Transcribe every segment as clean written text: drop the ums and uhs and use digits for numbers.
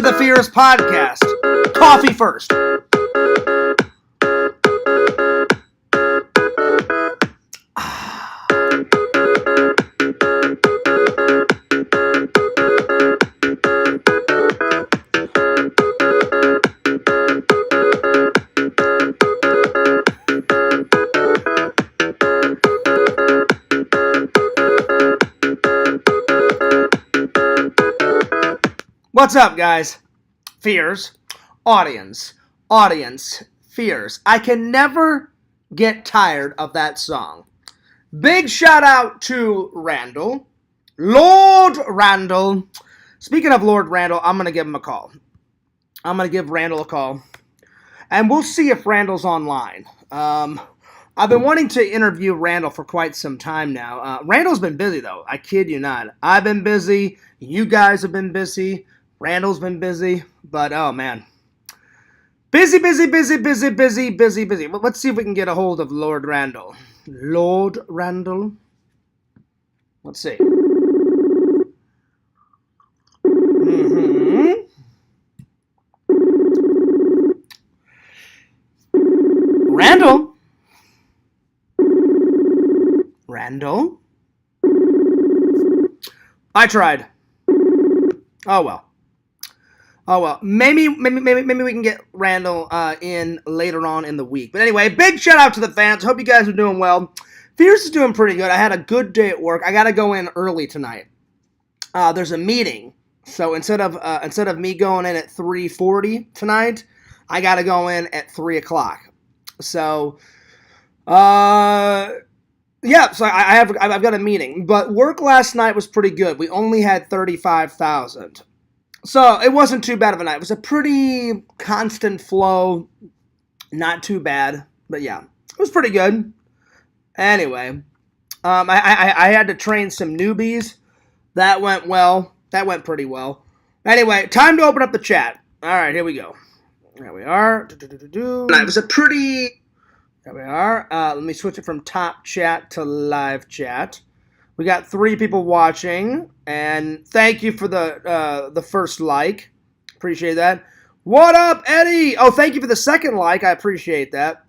the Fears Podcast. Coffee first. What's up, guys? Fears, audience, fears. I can never get tired of that song. Big shout out to Randall, Lord Randall. Speaking of Lord Randall, I'm going to give him a call. I'm going to give Randall a call. And we'll see if Randall's online. I've been wanting to interview Randall for quite some time now. Randall's been busy, though. I kid you not. I've been busy. You guys have been busy. Randall's been busy. But, oh, man. Busy. But let's see if we can get a hold of Lord Randall. Lord Randall? Let's see. Randall? Randall? I tried. Oh well. Maybe we can get Randall in later on in the week. But anyway, big shout out to the fans. Hope you guys are doing well. Fierce is doing pretty good. I had a good day at work. I got to go in early tonight. There's a meeting, so instead of me going in at 3:40 tonight, I got to go in at 3 o'clock. So, yeah. So I've got a meeting. But work last night was pretty good. We only had 35,000. So, it wasn't too bad of a night. It was a pretty constant flow. Not too bad. But yeah, it was pretty good. Anyway, I had to train some newbies. That went well. That went pretty well. Anyway, time to open up the chat. All right, here we go. There we are. It was a pretty... There we are. Let me switch it from top chat to live chat. We got 3 people watching, and thank you for the first like. Appreciate that. What up, Eddie? Oh, thank you for the second like. I appreciate that.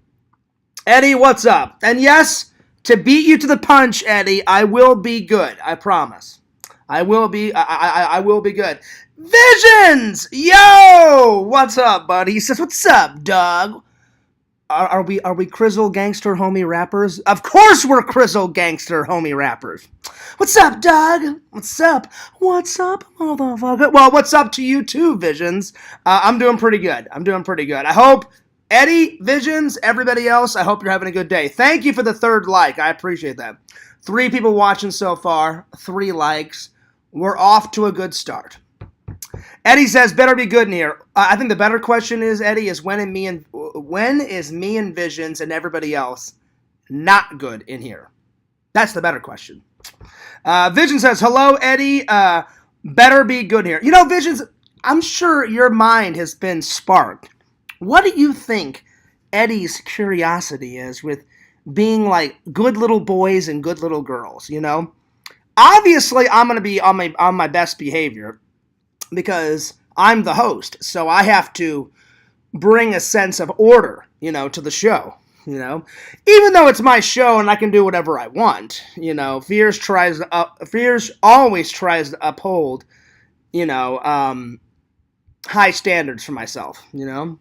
Eddie, what's up? And yes, to beat you to the punch, Eddie, I will be good. I promise. I will be. I will be good. Visions, yo, what's up, buddy? He says, "What's up, dog?" Are we Crizzle Gangster Homie Rappers? Of course we're Crizzle Gangster Homie Rappers. What's up, dog? What's up? What's up, motherfucker? Well, what's up to you too, Visions? I'm doing pretty good. I hope, Eddie, Visions, everybody else, I hope you're having a good day. Thank you for the third like. I appreciate that. 3 people watching so far. 3 likes. We're off to a good start. Eddie says, better be good in here. I think the better question is, Eddie, is when is me and Visions and everybody else not good in here? That's the better question. Vision says, hello, Eddie. Better be good here. You know, Visions, I'm sure your mind has been sparked. What do you think Eddie's curiosity is with being like good little boys and good little girls, you know? Obviously, I'm going to be on my best behavior, because I'm the host, so I have to bring a sense of order, you know, to the show, you know. Even though it's my show and I can do whatever I want, you know, Fears always tries to uphold, you know, high standards for myself, you know.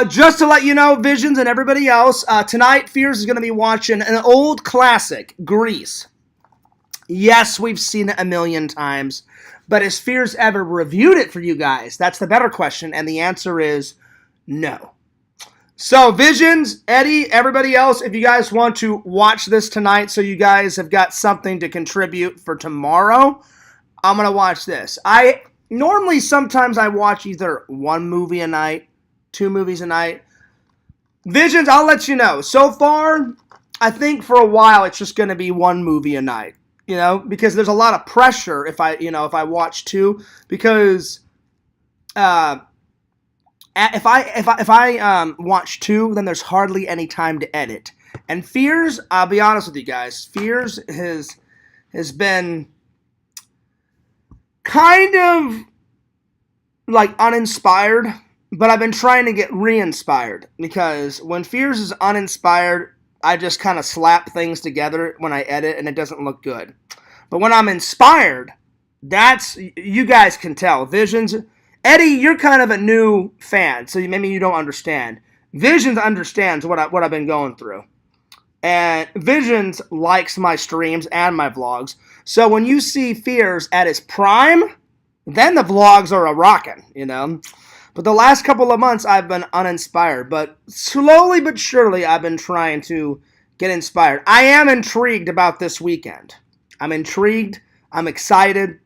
Just to let you know, Visions and everybody else, tonight Fears is going to be watching an old classic, Grease. Yes, we've seen it a million times. But has Fears ever reviewed it for you guys? That's the better question, and the answer is no. So, Visions, Eddie, everybody else, if you guys want to watch this tonight so you guys have got something to contribute for tomorrow, I'm going to watch this. Sometimes I watch either 1 movie a night, 2 movies a night. Visions, I'll let you know. So far, I think for a while it's just going to be 1 movie a night. You know, because there's a lot of pressure if I watch 2, because if I watch 2, then there's hardly any time to edit. And Fears, I'll be honest with you guys, Fears has been kind of like uninspired, but I've been trying to get re-inspired because when Fears is uninspired, I just kind of slap things together when I edit and it doesn't look good. But when I'm inspired, that's, you guys can tell. Visions, Eddie, you're kind of a new fan, so maybe you don't understand. Visions understands what I've been going through. And Visions likes my streams and my vlogs. So when you see Fears at his prime, then the vlogs are a rockin', you know? But the last couple of months, I've been uninspired. But slowly but surely, I've been trying to get inspired. I am intrigued about this weekend. I'm intrigued. I'm excited.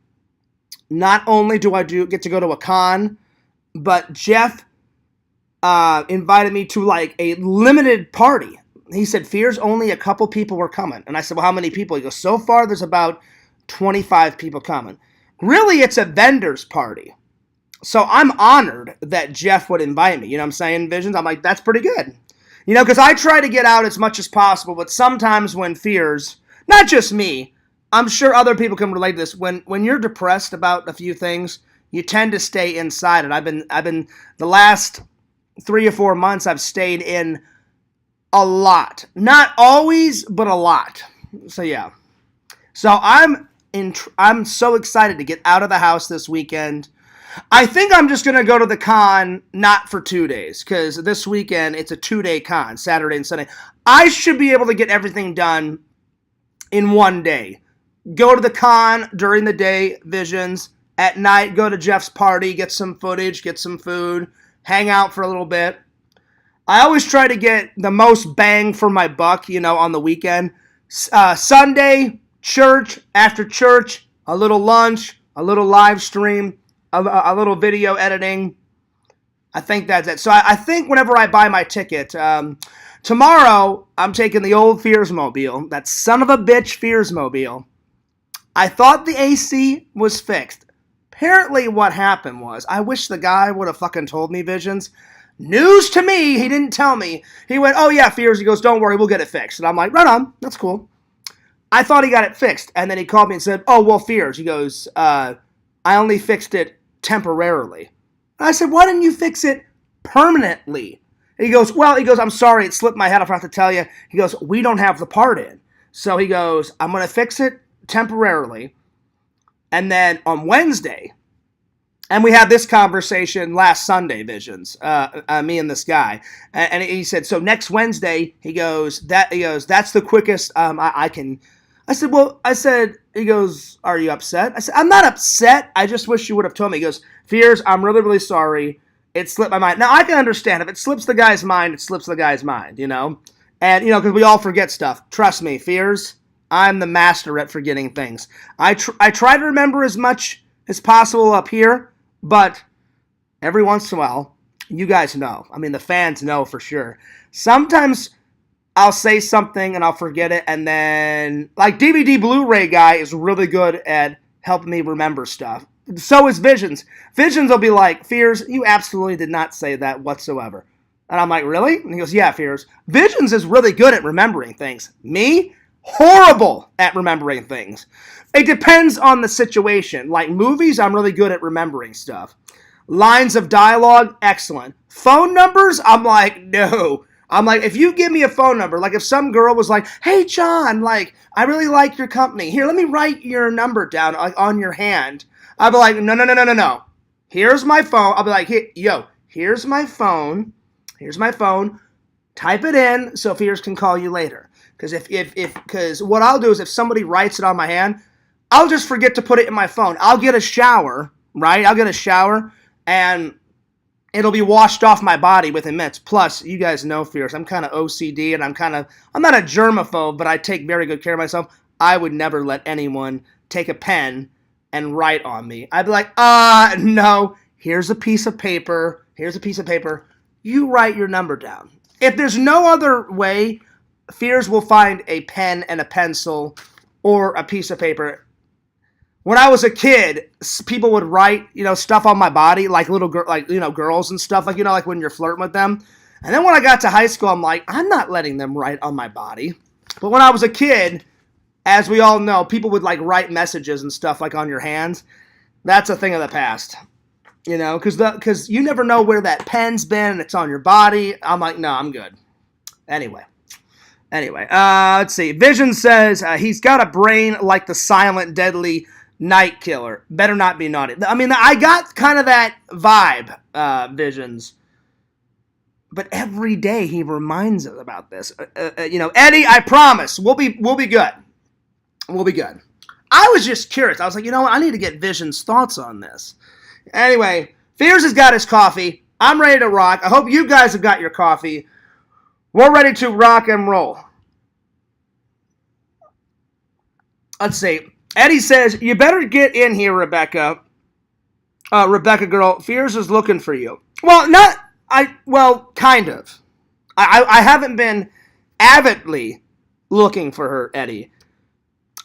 Not only do I get to go to a con, but Jeff invited me to like a limited party. He said, Fears, only a couple people were coming. And I said, well, how many people? He goes, so far there's about 25 people coming. Really, it's a vendor's party. So I'm honored that Jeff would invite me. You know what I'm saying, Visions? I'm like, that's pretty good. You know, because I try to get out as much as possible, but sometimes when Fears, not just me, I'm sure other people can relate to this. When you're depressed about a few things, you tend to stay inside. And I've been the last 3 or 4 months, I've stayed in a lot. Not always, but a lot. So yeah. So I'm so excited to get out of the house this weekend. I think I'm just going to go to the con not for 2 days, because this weekend it's a 2-day con, Saturday and Sunday. I should be able to get everything done in 1 day. Go to the con during the day, Visions. At night, go to Jeff's party, get some footage, get some food, hang out for a little bit. I always try to get the most bang for my buck, you know, on the weekend. Sunday, church, after church, a little lunch, a little live stream, a little video editing. I think that's it. So I think whenever I buy my ticket, tomorrow I'm taking the old Fearsmobile, that son of a bitch Fearsmobile. I thought the AC was fixed. Apparently what happened was, I wish the guy would have fucking told me, Visions. News to me, he didn't tell me. He went, oh yeah, Fears, he goes, don't worry, we'll get it fixed. And I'm like, right on, that's cool. I thought he got it fixed. And then he called me and said, oh, well, Fears. He goes, I only fixed it temporarily. And I said, why didn't you fix it permanently? And he goes, I'm sorry, it slipped my head, I forgot to tell you. He goes, we don't have the part in. So he goes, I'm going to fix it temporarily. And then on Wednesday, and we had this conversation last Sunday, Visions, me and this guy, and he said, so next Wednesday, he goes, that's the quickest I can. I said, he goes, are you upset? I said, I'm not upset. I just wish you would have told me. He goes, Fears, I'm really, really sorry. It slipped my mind. Now, I can understand. If it slips the guy's mind, it slips the guy's mind, you know? And, you know, because we all forget stuff. Trust me, Fears, I'm the master at forgetting things. I try to remember as much as possible up here, but every once in a while, you guys know. I mean, the fans know for sure. Sometimes I'll say something and I'll forget it, and then, like, DVD Blu-ray guy is really good at helping me remember stuff. So is Visions. Visions will be like, Fears, you absolutely did not say that whatsoever. And I'm like, really? And he goes, yeah, Fears. Visions is really good at remembering things. Me? Horrible at remembering things. It depends on the situation. Like movies, I'm really good at remembering stuff. Lines of dialogue, excellent. Phone numbers, I'm like, no. I'm like, if you give me a phone number, like if some girl was like, hey, John, like, I really like your company. Here, let me write your number down like, on your hand. I'll be like, no. Here's my phone. I'll be like, hey, yo, here's my phone. Here's my phone. Type it in so Fears can call you later. Because what I'll do is if somebody writes it on my hand, I'll just forget to put it in my phone. I'll get a shower, right? I'll get a shower, and it'll be washed off my body within minutes. Plus, you guys know, Fears, I'm kind of OCD, and I'm not a germaphobe, but I take very good care of myself. I would never let anyone take a pen and write on me. I'd be like, no, here's a piece of paper. You write your number down. If there's no other way, Fears will find a pen and a pencil or a piece of paper. When I was a kid, people would write, stuff on my body, like girls and stuff, like when you're flirting with them. And then when I got to high school, I'm like, I'm not letting them write on my body. But when I was a kid, as we all know, people would write messages and stuff on your hands. That's a thing of the past. because you never know where that pen's been and it's on your body. I'm like, no, I'm good. Anyway, let's see. Vision says he's got a brain like the silent, deadly night killer. Better not be naughty. I mean, I got kind of that vibe, Visions. But every day he reminds us about this. Eddie, I promise, we'll be good. We'll be good. I was just curious. I was like, you know what? I need to get Vision's thoughts on this. Anyway, Fears has got his coffee. I'm ready to rock. I hope you guys have got your coffee. We're ready to rock and roll. Let's see. Eddie says, you better get in here, Rebecca. Rebecca girl, Fears is looking for you. Well, kind of. I haven't been avidly looking for her, Eddie.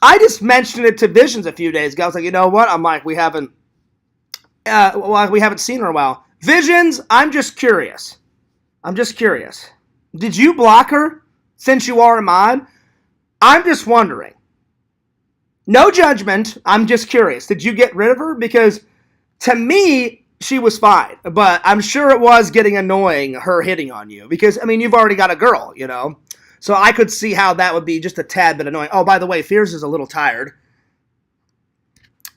I just mentioned it to Visions a few days ago. I was like, you know what? I'm like, we haven't seen her in a while. Visions, I'm just curious. Did you block her since you are a mod? I'm just wondering. No judgment. I'm just curious. Did you get rid of her? Because to me, she was fine. But I'm sure it was getting annoying, her hitting on you. Because, I mean, you've already got a girl, So I could see how that would be just a tad bit annoying. Oh, by the way, Fears is a little tired.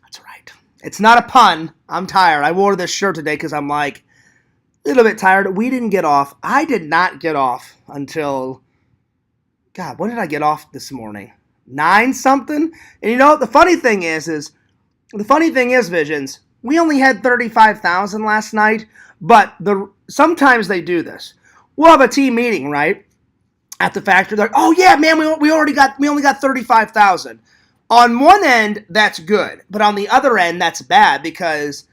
That's right. It's not a pun. I'm tired. I wore this shirt today because I'm like a little bit tired. We didn't get off. I did not get off until, God, when did I get off this morning? 9 something? And the funny thing is Visions, we only had 35,000 last night, but sometimes they do this. We'll have a team meeting, right? At the factory, they're like, oh yeah, man, we only got 35,000. On one end, that's good, but on the other end, that's bad because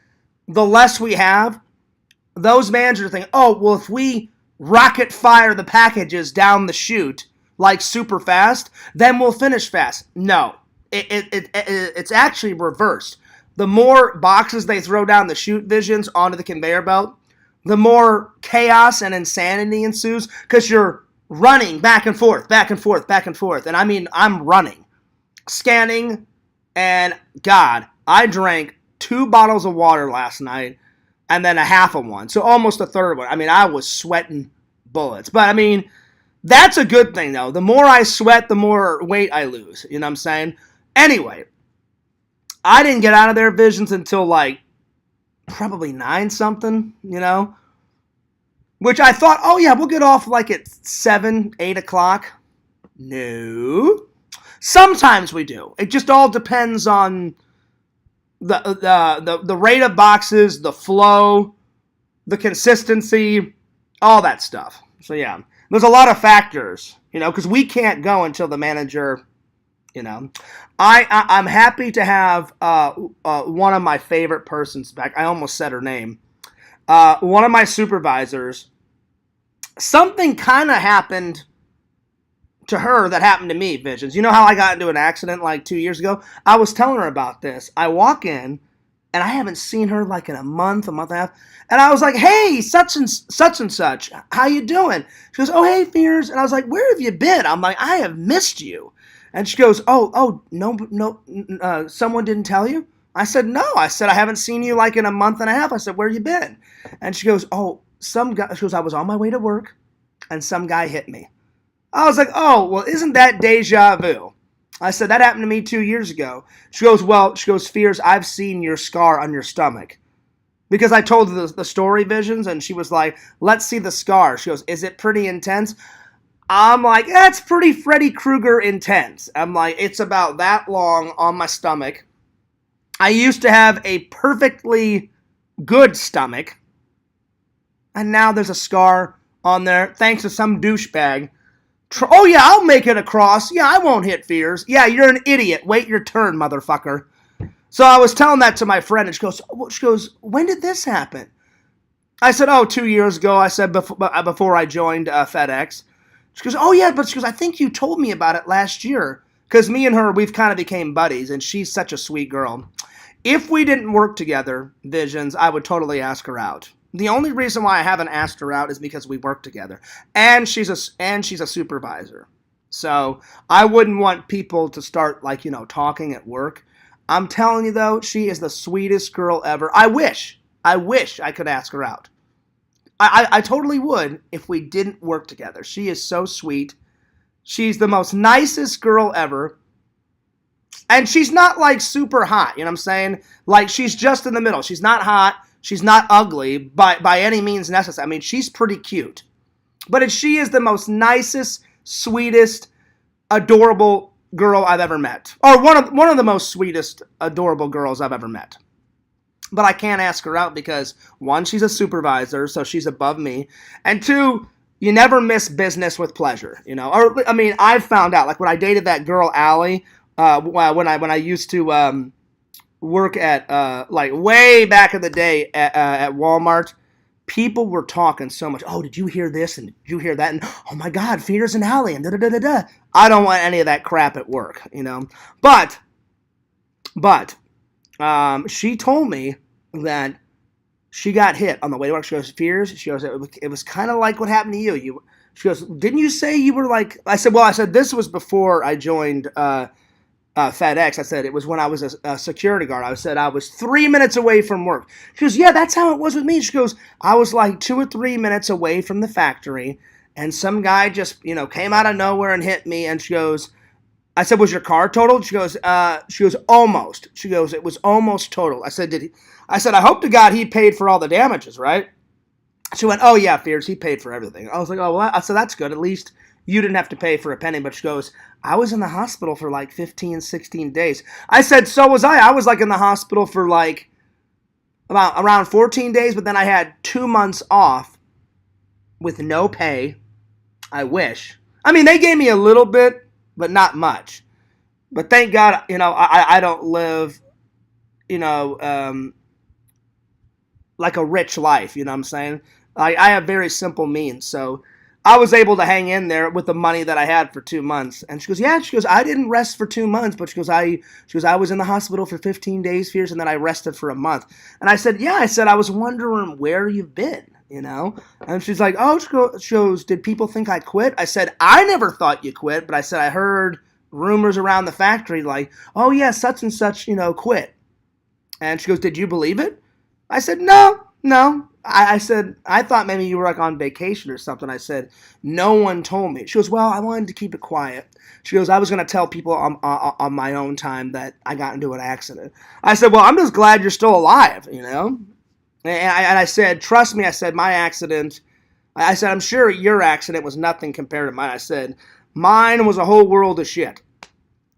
the less we have, those managers think, oh, well, if we rocket fire the packages down the chute like super fast, then we'll finish fast. No, it's actually reversed. The more boxes they throw down the chute, Visions, onto the conveyor belt, the more chaos and insanity ensues because you're running back and forth. And I mean, I'm running, scanning, and God, I drank 2 bottles of water last night and then a half of one. So almost a third one. I mean, I was sweating bullets. But I mean, that's a good thing though. The more I sweat, the more weight I lose. You know what I'm saying? Anyway, I didn't get out of there, Visions, until like probably 9 something, Which I thought, oh yeah, we'll get off like at 7, 8 o'clock. No. Sometimes we do. It just all depends on the rate of boxes, the flow, the consistency, all that stuff. So yeah, there's a lot of factors, because we can't go until the manager, I'm happy to have one of my favorite persons back. I almost said her name. One of my supervisors, something kind of happened to her that happened to me, Visions. You know how I got into an accident like 2 years ago? I was telling her about this. I walk in, and I haven't seen her like in a month and a half. And I was like, hey, such and such, how you doing? She goes, oh, hey, Fears. And I was like, where have you been? I'm like, I have missed you. And she goes, oh, no, someone didn't tell you? I said, no. I said, I haven't seen you like in a month and a half. I said, where you been? And she goes, oh, some guy, she goes, I was on my way to work, and some guy hit me. I was like, oh, well, isn't that deja vu? I said, that happened to me 2 years ago. She goes, Fears, I've seen your scar on your stomach. Because I told her the story, Visions, and she was like, let's see the scar. She goes, is it pretty intense? I'm like, that's pretty Freddy Krueger intense. I'm like, it's about that long on my stomach. I used to have a perfectly good stomach, and now there's a scar on there thanks to some douchebag. Oh yeah, I'll make it across. Yeah, I won't hit Fears. Yeah, you're an idiot. Wait your turn, motherfucker. So I was telling that to my friend, and she goes, when did this happen? I said, 2 years ago. I said before I joined FedEx. She goes, oh yeah, but she goes, I think you told me about it last year. Because me and her, we've kind of became buddies, and she's such a sweet girl. If we didn't work together, Visions, I would totally ask her out. The only reason why I haven't asked her out is because we work together, and she's a supervisor. So I wouldn't want people to start talking at work. I'm telling you though, she is the sweetest girl ever. I wish I wish I could ask her out. I totally would if we didn't work together. She is so sweet. She's the most nicest girl ever. And she's not like super hot, you know what I'm saying? Like she's just in the middle. She's not hot. She's not ugly by any means necessary. I mean, she's pretty cute. But she is the most nicest, sweetest, adorable girl I've ever met. Or one of the most sweetest, adorable girls I've ever met. But I can't ask her out because, one, she's a supervisor, so she's above me. And two, you never miss business with pleasure, you know? Or, I mean, I've found out, like when I dated that girl, Allie, when I used to work at, like way back in the day at Walmart, people were talking so much. Oh, did you hear this? And did you hear that? And, oh my God, Fears and Allie, and da-da-da-da-da. I don't want any of that crap at work, you know? But, she told me that she got hit on the way to work. She goes, Fears, she goes, it was kind of like what happened to you. She goes, didn't you say you were like, I said, this was before I joined FedEx. I said, it was when I was a security guard. I said, I was 3 minutes away from work. She goes, yeah, that's how it was with me. She goes, I was like 2 or 3 minutes away from the factory, and some guy just, came out of nowhere and hit me, and she goes, I said, was your car totaled? She goes, almost. She goes, it was almost totaled. I said, I said, I hope to God he paid for all the damages, right? She went, oh yeah, Fears, he paid for everything. I was like, oh, well, I said, that's good. At least you didn't have to pay for a penny. But she goes, I was in the hospital for like 15, 16 days. I said, so was I. I was like in the hospital for like around 14 days, but then I had 2 months off with no pay. I wish. I mean, they gave me a little bit, but not much. But thank God, I don't live, like a rich life, you know what I'm saying? I have very simple means, so I was able to hang in there with the money that I had for 2 months. And she goes, yeah, I didn't rest for 2 months, but she goes, I was in the hospital for 15 days, Fears, and then I rested for a month. And I said, yeah, I was wondering where you've been, And she's like, oh, she goes, did people think I quit? I said, I never thought you quit, but I said, I heard rumors around the factory like, oh yeah, such and such, quit. And she goes, did you believe it? I said, no. I said, I thought maybe you were like on vacation or something. I said, no one told me. She goes, well, I wanted to keep it quiet. She goes, I was going to tell people on my own time that I got into an accident. I said, well, I'm just glad you're still alive, And I said, trust me, I said, my accident, I said, I'm sure your accident was nothing compared to mine. I said, mine was a whole world of shit.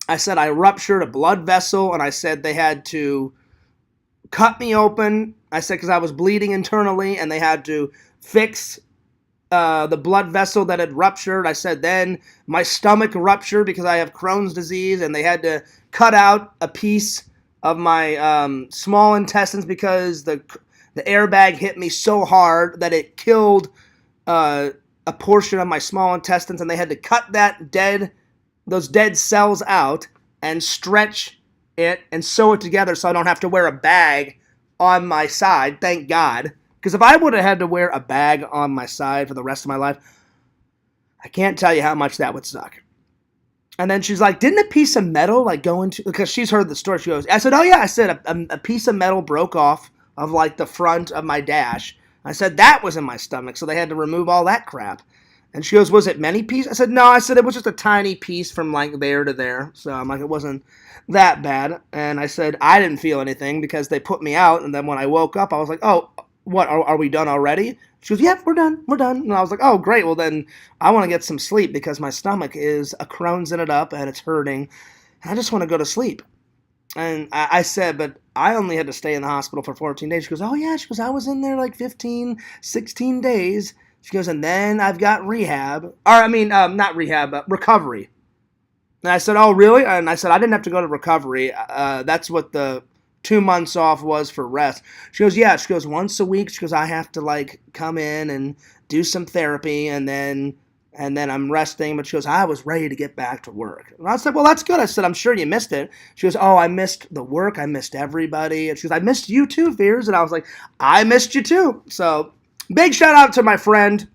I said, I ruptured a blood vessel, and I said they had to cut me open. I said, because I was bleeding internally, and they had to fix the blood vessel that had ruptured. I said, then my stomach ruptured because I have Crohn's disease, and they had to cut out a piece of my small intestines because the airbag hit me so hard that it killed a portion of my small intestines, and they had to cut those dead cells out and stretch it and sew it together so I don't have to wear a bag on my side, thank God. Because if I would have had to wear a bag on my side for the rest of my life, I can't tell you how much that would suck. And then she's like, didn't a piece of metal like go into, because she's heard the story, she goes, I said, oh yeah, I said a piece of metal broke off of like the front of my dash. I said, that was in my stomach, so they had to remove all that crap. And she goes, was it many pieces? I said, no, I said, it was just a tiny piece from like there to there. So I'm like, it wasn't that bad. And I said, I didn't feel anything because they put me out. And then when I woke up, I was like, oh, what, are we done already? She goes, yep, we're done. And I was like, oh, great. Well, then I want to get some sleep because my stomach is a Crohn's-ing it up and it's hurting. And I just want to go to sleep. And I said, but I only had to stay in the hospital for 14 days. She goes, oh, yeah. She goes, I was in there like 15, 16 days. She goes, and then I've got recovery. And I said, oh, really? And I said, I didn't have to go to recovery. That's what the 2 months off was for rest. She goes, yeah. She goes, once a week. She goes, I have to like come in and do some therapy and then I'm resting. But she goes, I was ready to get back to work. And I said, well, that's good. I said, I'm sure you missed it. She goes, oh, I missed the work. I missed everybody. And she goes, I missed you too, Fears. And I was like, I missed you too. So big shout out to my friend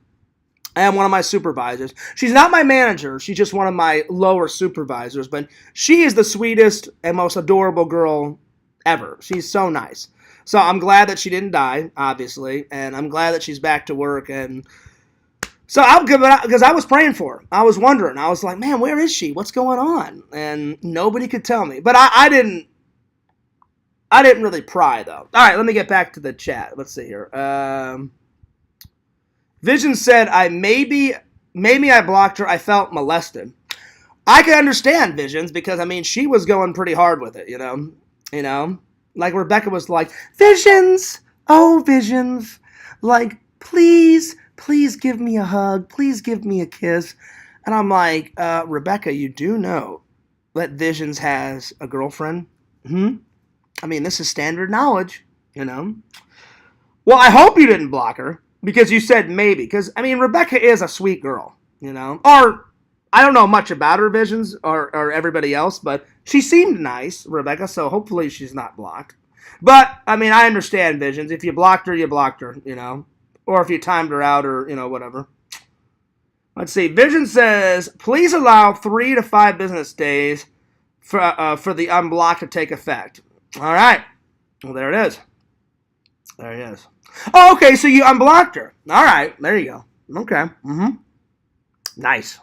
and one of my supervisors. She's not my manager. She's just one of my lower supervisors. But she is the sweetest and most adorable girl ever. She's so nice. So I'm glad that she didn't die, obviously, and I'm glad that she's back to work. And so I'm good because I was praying for her. I was wondering. I was like, man, where is she? What's going on? And nobody could tell me. But I didn't. I didn't really pry though. All right, let me get back to the chat. Let's see here. Vision said, maybe I blocked her. I felt molested. I can understand Visions because I mean she was going pretty hard with it, you know, like Rebecca was like, Visions, oh Visions, like please give me a hug, please give me a kiss, and I'm like, Rebecca, you do know that Visions has a girlfriend? I mean, this is standard knowledge, you know. Well, I hope you didn't block her because you said maybe, because I mean Rebecca is a sweet girl, you know, or I don't know much about her Visions or everybody else, but she seemed nice, Rebecca, so hopefully she's not blocked. But, I mean, I understand Visions. If you blocked her, you blocked her, you know. Or if you timed her out or, you know, whatever. Let's see. Vision says, please allow 3 to 5 business days for the unblock to take effect. All right. Well, there it is. There it is. Oh, okay, so you unblocked her. All right. There you go. Okay. Nice.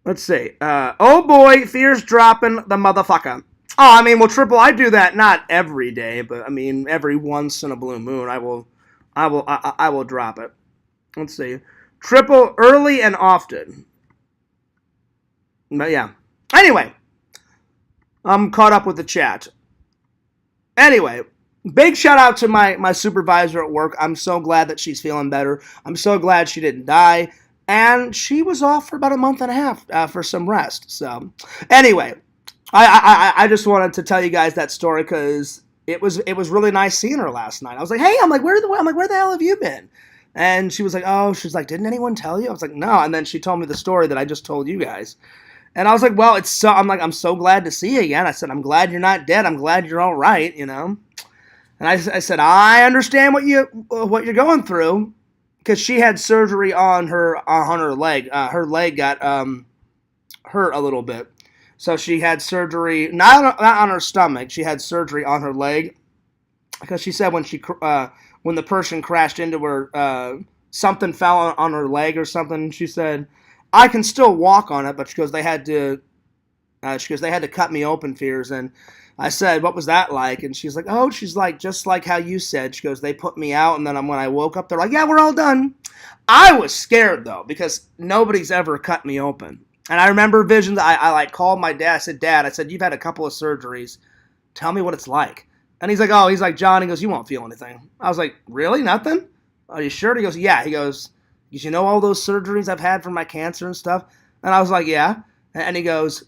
Let's see. Oh boy, fear's dropping the motherfucker. Oh, I mean, well, Triple, I do that not every day, but I mean, every once in a blue moon, I will drop it. Let's see. Triple early and often. But yeah. Anyway, I'm caught up with the chat. Anyway, big shout out to my supervisor at work. I'm so glad that she's feeling better. I'm so glad she didn't die. And she was off for about a month and a half for some rest. So, anyway, I just wanted to tell you guys that story because it was really nice seeing her last night. I was like, hey, where the hell have you been? And she was like, didn't anyone tell you? I was like, no. And then she told me the story that I just told you guys. And I was like, well, I'm so glad to see you again. I said, I'm glad you're not dead. I'm glad you're all right, you know. And I said, I understand what you're going through. Because she had surgery on her leg. Her leg got hurt a little bit. So she had surgery, not on her stomach. She had surgery on her leg. Because she said when the person crashed into her, something fell on her leg or something. She said, I can still walk on it, but she goes, they had to cut me open, Fears. And I said, what was that like? And she's like, just like how you said. She goes, they put me out, and then when I woke up, they're like, yeah, we're all done. I was scared, though, because nobody's ever cut me open. And I remember Visions, I called my dad. I said, Dad, you've had a couple of surgeries. Tell me what it's like. And he's like, John, he goes, you won't feel anything. I was like, really? Nothing? Are you sure? He goes, yeah. He goes, you know all those surgeries I've had for my cancer and stuff? And I was like, yeah. And he goes,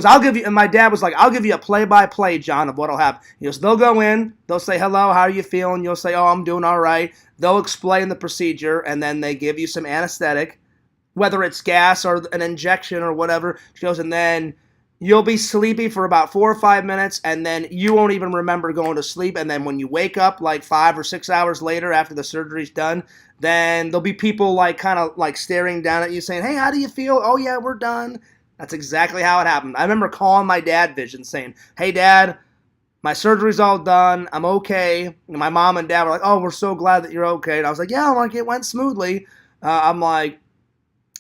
I'll give you, and my dad was like, I'll give you a play-by-play, John, of what'll happen. He goes, they'll go in, they'll say, hello, how are you feeling? You'll say, oh, I'm doing all right. They'll explain the procedure, and then they give you some anesthetic, whether it's gas or an injection or whatever. She goes, and then you'll be sleepy for about 4 or 5 minutes, and then you won't even remember going to sleep. And then when you wake up like 5 or 6 hours later after the surgery's done, then there'll be people kind of staring down at you saying, hey, how do you feel? Oh, yeah, we're done. That's exactly how it happened. I remember calling my dad, Vision, saying, hey, Dad, my surgery's all done. I'm okay. And my mom and dad were like, oh, we're so glad that you're okay. And I was like, yeah, it went smoothly. I'm like,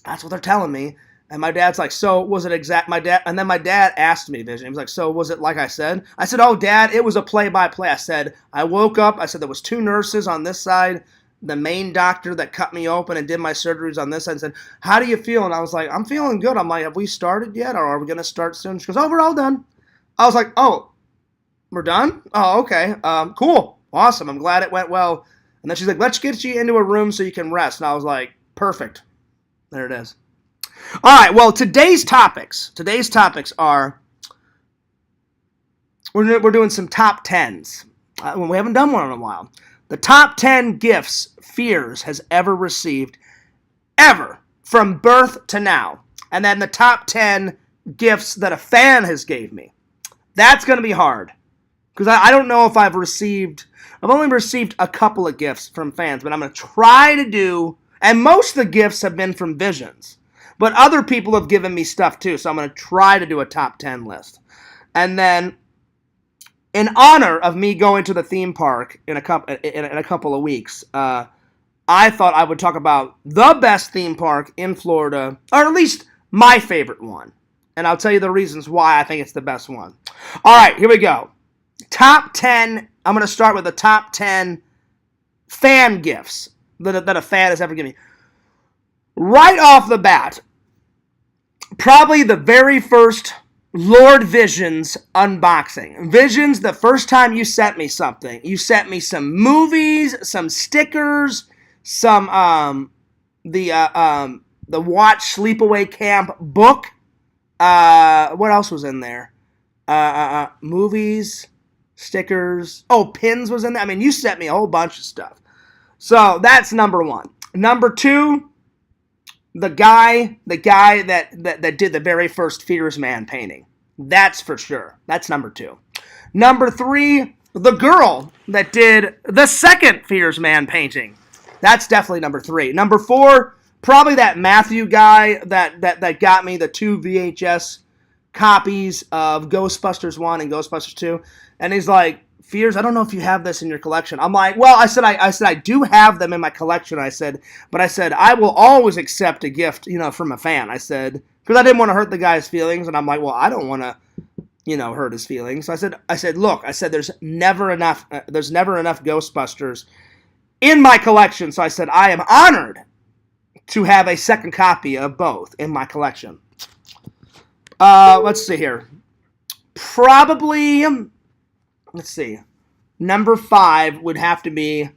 that's what they're telling me. And my dad's like, so was it exact? And then my dad asked me, Vision, he was like, so was it like I said? I said, oh, Dad, it was a play-by-play. I said, I woke up. I said, there was 2 nurses on this side. The main doctor that cut me open and did my surgeries on this side said, how do you feel? And I was like, I'm feeling good. I'm like, have we started yet? Or are we going to start soon? She goes, oh, we're all done. I was like, oh, we're done? Oh, okay. Cool. Awesome. I'm glad it went well. And then she's like, let's get you into a room so you can rest. And I was like, perfect. There it is. All right. Well, today's topics are, we're doing some top 10s. We haven't done one in a while. The top 10 gifts Fears has ever received, ever, from birth to now. And then the top 10 gifts that a fan has gave me. That's going to be hard. Because I don't know if I've only received a couple of gifts from fans, but I'm going to try to do, and most of the gifts have been from Visions. But other people have given me stuff too, so I'm going to try to do a top 10 list. And then in honor of me going to the theme park in a couple of weeks, I thought I would talk about the best theme park in Florida, or at least my favorite one. And I'll tell you the reasons why I think it's the best one. All right, here we go. Top 10. I'm going to start with the top 10 fan gifts that a fan has ever given me. Right off the bat, probably the very first Lord Visions unboxing. Visions, the first time you sent me something. You sent me some movies, some stickers, some the Watch Sleepaway Camp book. What else was in there? Movies, stickers. Oh, pins was in there. I mean, you sent me a whole bunch of stuff. So that's number one. Number two, the guy that did the very first Fears Man painting. That's for sure. That's number two. Number three, the girl that did the second Fears Man painting. That's definitely number three. Number four, probably that Matthew guy that got me the 2 VHS copies of Ghostbusters 1 and Ghostbusters 2. And he's like, Fears, I don't know if you have this in your collection. I'm like, well, I said I do have them in my collection. I said, I will always accept a gift, from a fan. I said, because I didn't want to hurt the guy's feelings, and I'm like, well, I don't want to, hurt his feelings. So I said, look, there's never enough Ghostbusters in my collection. So I said, I am honored to have a second copy of both in my collection. Let's see here. Probably, let's see. Number 5 would have to be,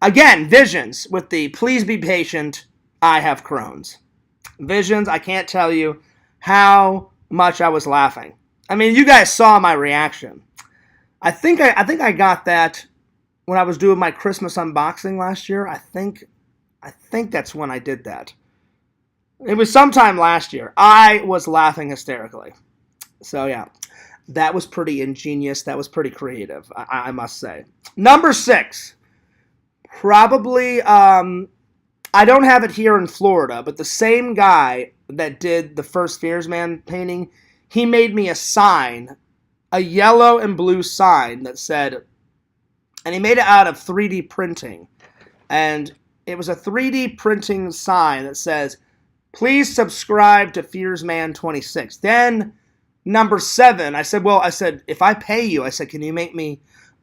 again, Visions with the Please Be Patient, I Have Crohn's. Visions, I can't tell you how much I was laughing. I mean, you guys saw my reaction. I think I got that when I was doing my Christmas unboxing last year. I think that's when I did that. It was sometime last year. I was laughing hysterically. So yeah, that was pretty ingenious. That was pretty creative, I must say. Number 6, probably, I don't have it here in Florida, but the same guy that did the first Fears Man painting, he made me a sign, a yellow and blue sign that said, and he made it out of 3D printing. And it was a 3D printing sign that says, please subscribe to Fears Man 26. Then, number 7, I said, if I pay you, can you make me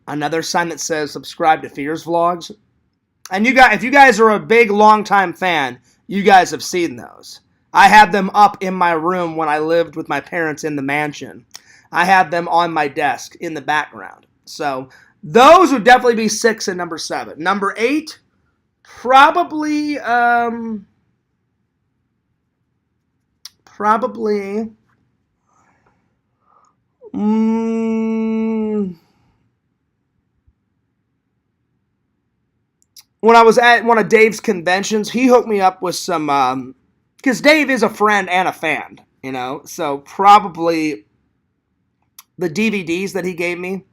another sign that says subscribe to Fears Vlogs? And if you guys are a big, long-time fan, you guys have seen those. I had them up in my room when I lived with my parents in the mansion. I had them on my desk in the background. So, those would definitely be 6 and number 7. Number 8, probably, when I was at one of Dave's conventions, he hooked me up with some, because Dave is a friend and a fan, so probably the DVDs that he gave me.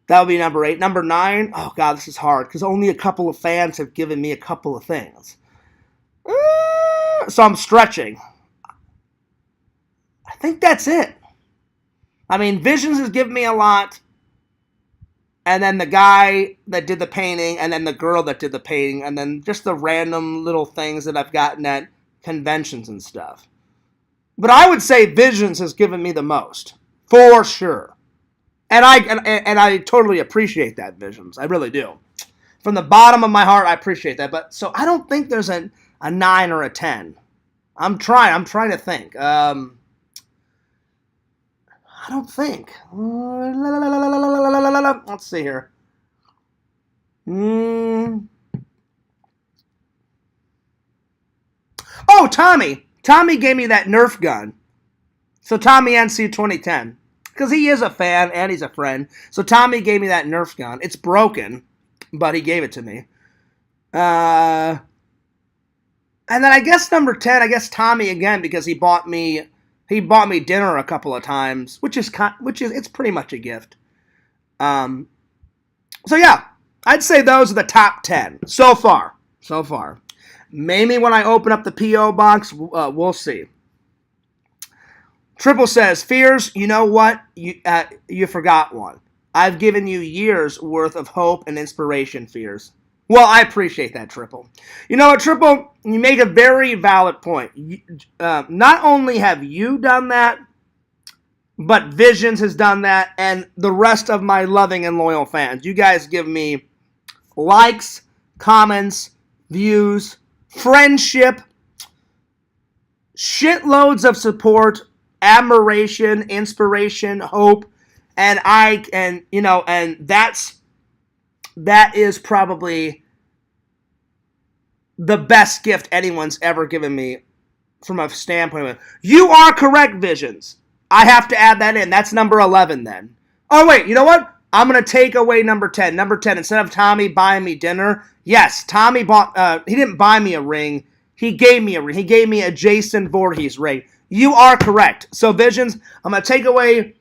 That would be number 8. Number 9, oh God, this is hard, because only a couple of fans have given me a couple of things. So I'm stretching. I think that's it. I mean, Visions has given me a lot. And then the guy that did the painting, and then the girl that did the painting, and then just the random little things that I've gotten at conventions and stuff. But I would say Visions has given me the most, for sure. And I totally appreciate that, Visions. I really do. From the bottom of my heart, I appreciate that. But so I don't think there's a 9 or a 10. I'm trying to think. I don't think. Let's see here. Oh, Tommy. Tommy gave me that Nerf gun. So Tommy NC 2010. Because he is a fan and he's a friend. So Tommy gave me that Nerf gun. It's broken, but he gave it to me. And then I guess number 10, Tommy again, because he bought me dinner a couple of times, which is it's pretty much a gift. So yeah, I'd say those are the top 10 so far. Maybe when I open up the P.O. box, we'll see. Triple says, Fears, you know what? You forgot one. I've given you years worth of hope and inspiration, Fears. Well, I appreciate that, Triple. You know what, Triple? You make a very valid point. Not only have you done that, but Visions has done that, and the rest of my loving and loyal fans. You guys give me likes, comments, views, friendship, shitloads of support, admiration, inspiration, hope, and that is probably the best gift anyone's ever given me from a standpoint of, you are correct, Visions. I have to add that in. That's number 11 then. Oh, wait, you know what? I'm going to take away number 10. Number 10, instead of Tommy buying me dinner, yes, Tommy he didn't buy me a ring. He gave me a ring. He gave me a Jason Voorhees ring. You are correct. So, Visions, I'm going to take away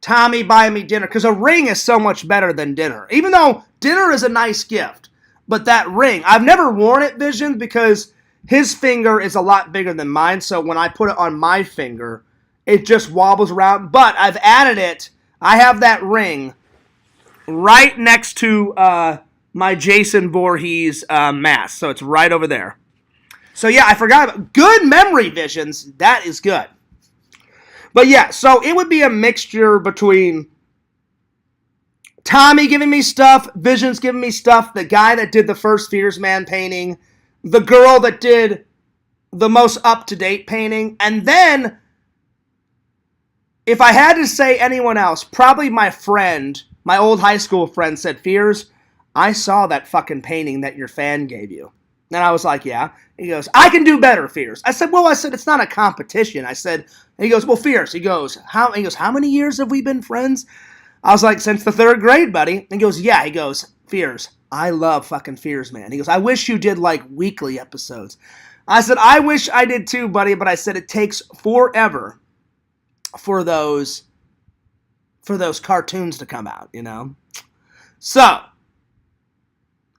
Tommy buying me dinner, because a ring is so much better than dinner. Even though dinner is a nice gift, but that ring, I've never worn it, Visions, because his finger is a lot bigger than mine, so when I put it on my finger, it just wobbles around. But I've added it. I have that ring right next to my Jason Voorhees mask, so it's right over there. So yeah, I forgot. Good memory, Visions. That is good. But yeah, so it would be a mixture between Tommy giving me stuff, Visions giving me stuff, the guy that did the first Fears Man painting, the girl that did the most up-to-date painting, and then, if I had to say anyone else, probably my friend, my old high school friend said, Fears, I saw that fucking painting that your fan gave you. And I was like, yeah. He goes, I can do better, Fears. I said, it's not a competition. I said, and he goes, well, Fears. He goes, how many years have we been friends? I was like, since the 3rd grade, buddy. And he goes, yeah. He goes, Fears, I love fucking Fears, man. He goes, I wish you did like weekly episodes. I said, I wish I did too, buddy, but I said it takes forever for those cartoons to come out, you know? So,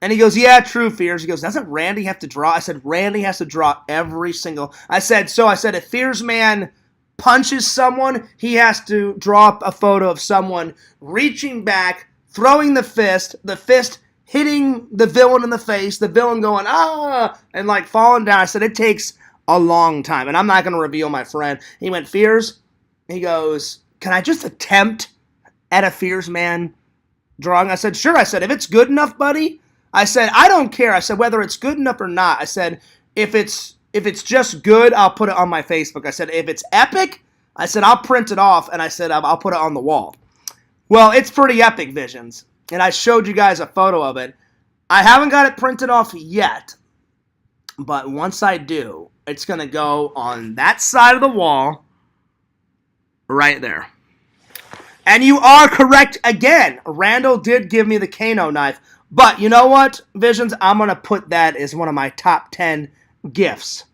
and he goes, yeah, true, Fears. He goes, doesn't Randy have to draw? I said, Randy has to draw every single... I said, if Fears Man punches someone, he has to draw up a photo of someone reaching back, throwing the fist hitting the villain in the face, the villain going, ah, and like falling down. I said, it takes a long time, and I'm not going to reveal my friend. He went, Fears? He goes, can I just attempt at a Fears Man drawing? I said, sure. I said, if it's good enough, buddy... I said, I don't care. I said, whether it's good enough or not. I said, if it's just good, I'll put it on my Facebook. I said, if it's epic, I said, I'll print it off, and I said, I'll put it on the wall. Well, it's pretty epic, Visions, and I showed you guys a photo of it. I haven't got it printed off yet, but once I do, it's going to go on that side of the wall right there. And you are correct again. Randall did give me the Kano knife. But you know what, Visions? I'm going to put that as one of my top 10 gifts.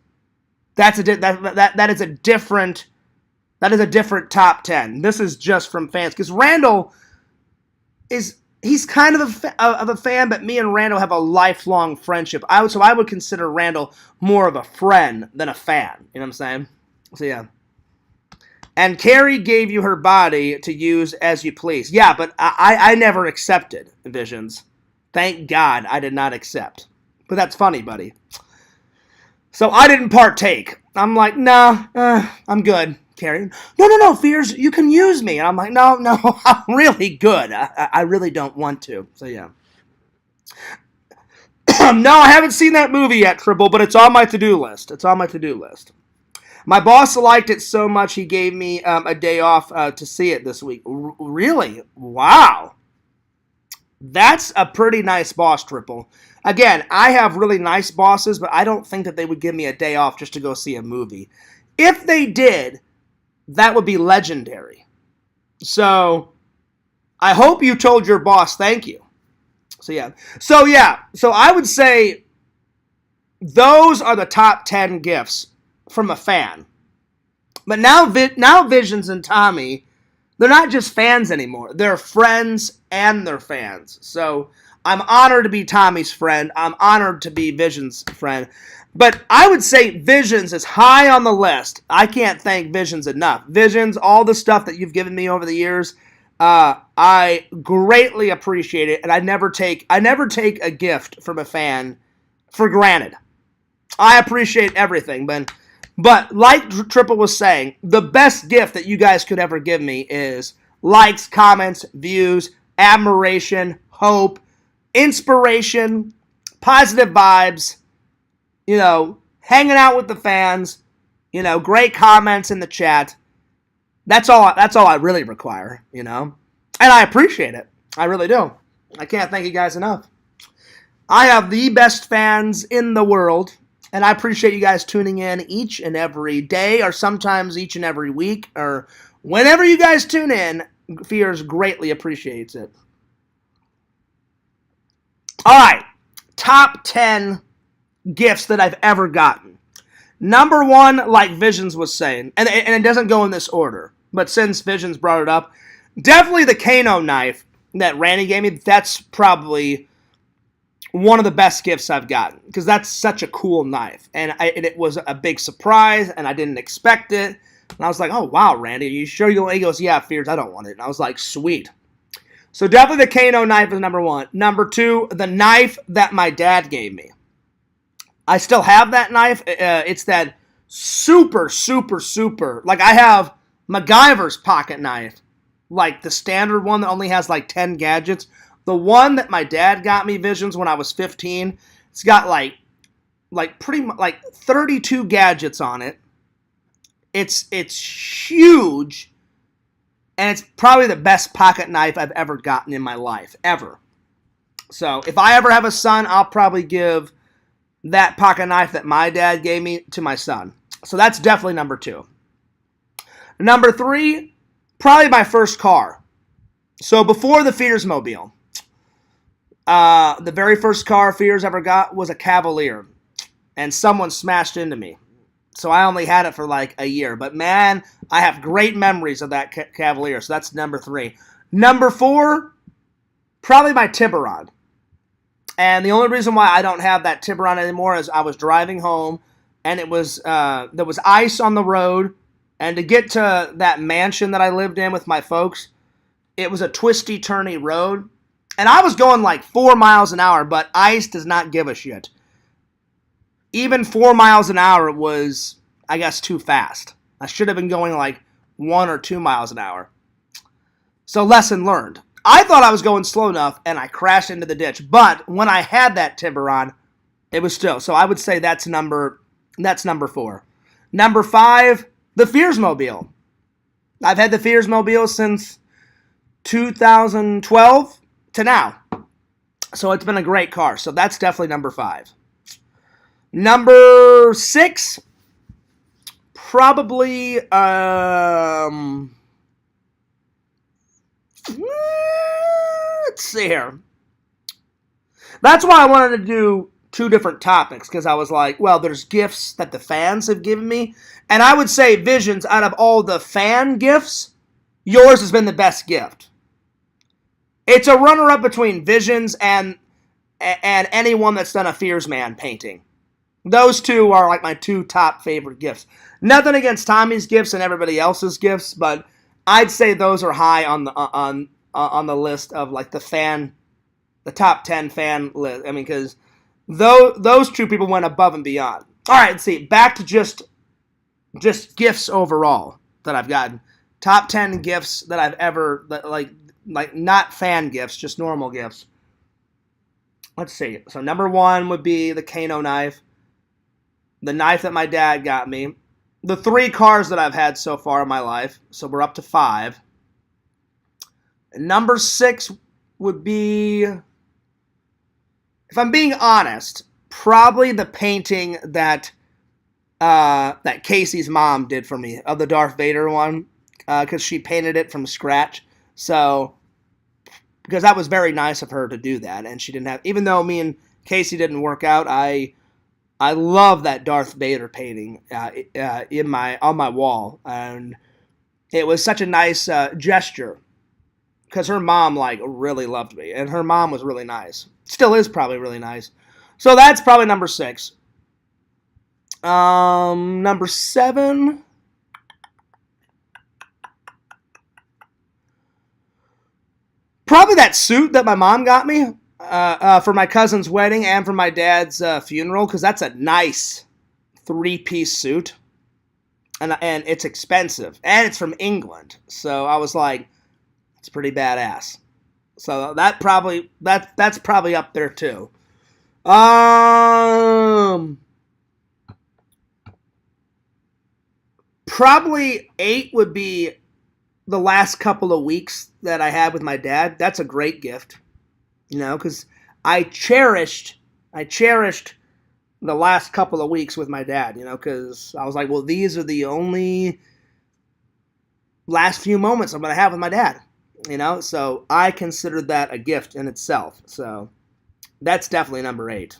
That is a different top 10. This is just from fans. Because Randall he's kind of a fan, but me and Randall have a lifelong friendship. So I would consider Randall more of a friend than a fan. You know what I'm saying? So yeah. And Carrie gave you her body to use as you please. Yeah, but I never accepted, Visions. Thank God I did not accept. But that's funny, buddy. So I didn't partake. I'm like, nah, I'm good, Carrie. No, Fears, you can use me. And I'm like, no, I'm really good. I really don't want to. So yeah. No, I haven't seen that movie yet, Triple, but it's on my to-do list. My boss liked it so much he gave me a day off to see it this week. Really? Wow. That's a pretty nice boss, Triple. Again, I have really nice bosses, but I don't think that they would give me a day off just to go see a movie. If they did, that would be legendary. So, I hope you told your boss thank you. So I would say those are the top 10 gifts from a fan. But now Visions and Tommy, they're not just fans anymore. They're friends and they're fans. So I'm honored to be Tommy's friend. I'm honored to be Visions' friend. But I would say Visions is high on the list. I can't thank Visions enough. Visions, all the stuff that you've given me over the years, I greatly appreciate it, and I never take a gift from a fan for granted. I appreciate everything, but like Triple was saying, the best gift that you guys could ever give me is likes, comments, views, admiration, hope, inspiration, positive vibes, hanging out with the fans, great comments in the chat. That's all I really require, And I appreciate it. I really do. I can't thank you guys enough. I have the best fans in the world, and I appreciate you guys tuning in each and every day, or sometimes each and every week, or whenever you guys tune in. Fears greatly appreciates it. All right, top 10 gifts that I've ever gotten. Number one, like Visions was saying, and it doesn't go in this order, but since Visions brought it up, definitely the Kano knife that Randy gave me. That's probably one of the best gifts I've gotten, because that's such a cool knife, and it was a big surprise, and I didn't expect it. And I was like, oh, wow, Randy, are you sure you don't? He goes, yeah, Fears, I don't want it. And I was like, sweet. So definitely the Kano knife is number one. Number two, the knife that my dad gave me. I still have that knife. It's that super, like I have MacGyver's pocket knife, like the standard one that only has like 10 gadgets. The one that my dad got me, Visions, when I was 15, it's got like pretty much like 32 gadgets on it. It's huge, and it's probably the best pocket knife I've ever gotten in my life, ever. So if I ever have a son, I'll probably give that pocket knife that my dad gave me to my son. So that's definitely number two. Number three, probably my first car. So before the Fears Mobile, the very first car Fears ever got was a Cavalier, and someone smashed into me. So I only had it for like a year. But man, I have great memories of that Cavalier. So that's number three. Number four, probably my Tiburon. And the only reason why I don't have that Tiburon anymore is I was driving home, and it was there was ice on the road. And to get to that mansion that I lived in with my folks, it was a twisty, turny road. And I was going like 4 miles an hour, but ice does not give a shit. Even 4 miles an hour was, I guess, too fast. I should have been going like 1 or 2 miles an hour. So lesson learned. I thought I was going slow enough, and I crashed into the ditch. But when I had that Tiburon, it was still. So I would say that's number 4. Number 5, the Fears Mobile. I've had the Fears Mobile since 2012 to now. So it's been a great car. So that's definitely number 5. Number 6, probably, let's see here. That's why I wanted to do 2 different topics, because I was like, well, there's gifts that the fans have given me, and I would say, Visions, out of all the fan gifts, yours has been the best gift. It's a runner-up between Visions and anyone that's done a Fears Man painting. Those 2 are like my 2 top favorite gifts. Nothing against Tommy's gifts and everybody else's gifts, but I'd say those are high on the list of like the top 10 fan list. I mean, because those 2 people went above and beyond. All right, let's see. Back to just gifts overall that I've gotten. Top 10 gifts that I've ever like not fan gifts, just normal gifts. Let's see. So number 1 would be the Kano knife. The knife that my dad got me. The 3 cars that I've had so far in my life. So we're up to 5. Number 6 would be, if I'm being honest, probably the painting that Casey's mom did for me of the Darth Vader one, because she painted it from scratch. So, because that was very nice of her to do that, and she didn't have, even though me and Casey didn't work out, I love that Darth Vader painting on my wall, and it was such a nice gesture, because her mom like really loved me, and her mom was really nice. Still is probably really nice. So that's probably number 6. Number 7. Probably that suit that my mom got me for my cousin's wedding and for my dad's funeral, because that's a nice 3-piece suit, and it's expensive, and it's from England. So I was like, it's pretty badass. So that's probably up there too. Probably 8 would be the last couple of weeks that I had with my dad. That's a great gift, because I cherished the last couple of weeks with my dad, because I was like, well, these are the only last few moments I'm going to have with my dad, so I considered that a gift in itself. So that's definitely number 8.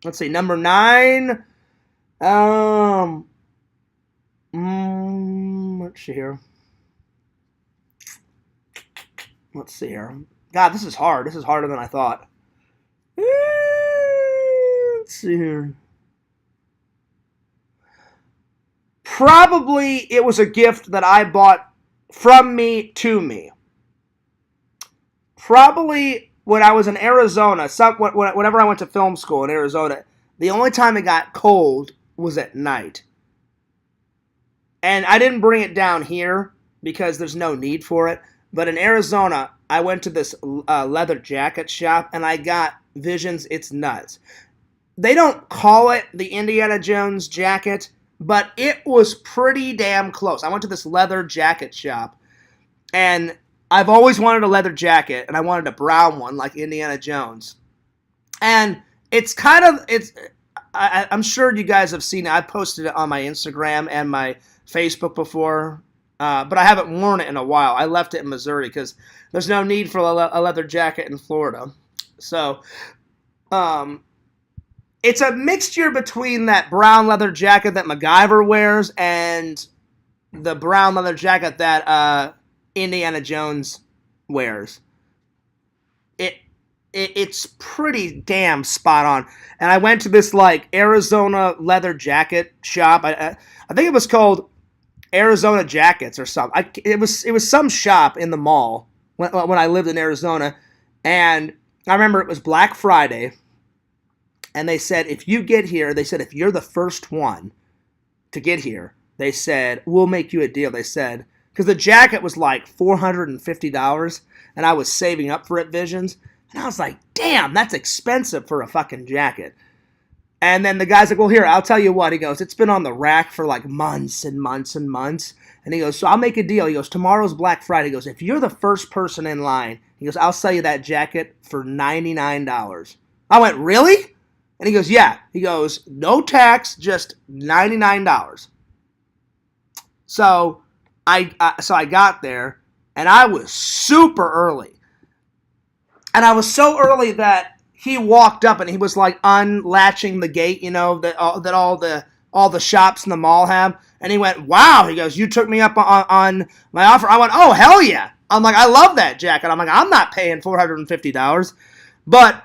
Let's see, number 9. Let's see here. Let's see here. God, this is hard. This is harder than I thought. Let's see here. Probably it was a gift that I bought from me to me. Probably when I was in Arizona, whenever I went to film school in Arizona, the only time it got cold was at night. And I didn't bring it down here because there's no need for it. But in Arizona, I went to this leather jacket shop, and I got Visions. It's nuts. They don't call it the Indiana Jones jacket, but it was pretty damn close. I went to this leather jacket shop, and I've always wanted a leather jacket, and I wanted a brown one like Indiana Jones. And I'm sure you guys have seen it. I posted it on my Instagram and my Facebook before. But I haven't worn it in a while. I left it in Missouri because there's no need for a leather jacket in Florida. So, it's a mixture between that brown leather jacket that MacGyver wears and the brown leather jacket that Indiana Jones wears. It's pretty damn spot on. And I went to this Arizona leather jacket shop. I think it was called Arizona Jackets or something. It was some shop in the mall when I lived in Arizona, and I remember it was Black Friday, and they said if you get here, if you're the first one to get here, they said we'll make you a deal. They said because the jacket was like $450, and I was saving up for it, Visions, and I was like, damn, that's expensive for a fucking jacket. And then the guy's like, well, here, I'll tell you what. He goes, it's been on the rack for like months and months and months. And he goes, so I'll make a deal. He goes, tomorrow's Black Friday. He goes, if you're the first person in line, he goes, I'll sell you that jacket for $99. I went, really? And he goes, yeah. He goes, no tax, just $99. So I got there, and I was super early. And I was so early that he walked up and he was like unlatching the gate, that all the shops in the mall have. And he went, wow. He goes, you took me up on my offer. I went, oh, hell yeah. I'm like, I love that jacket. I'm like, I'm not paying $450. But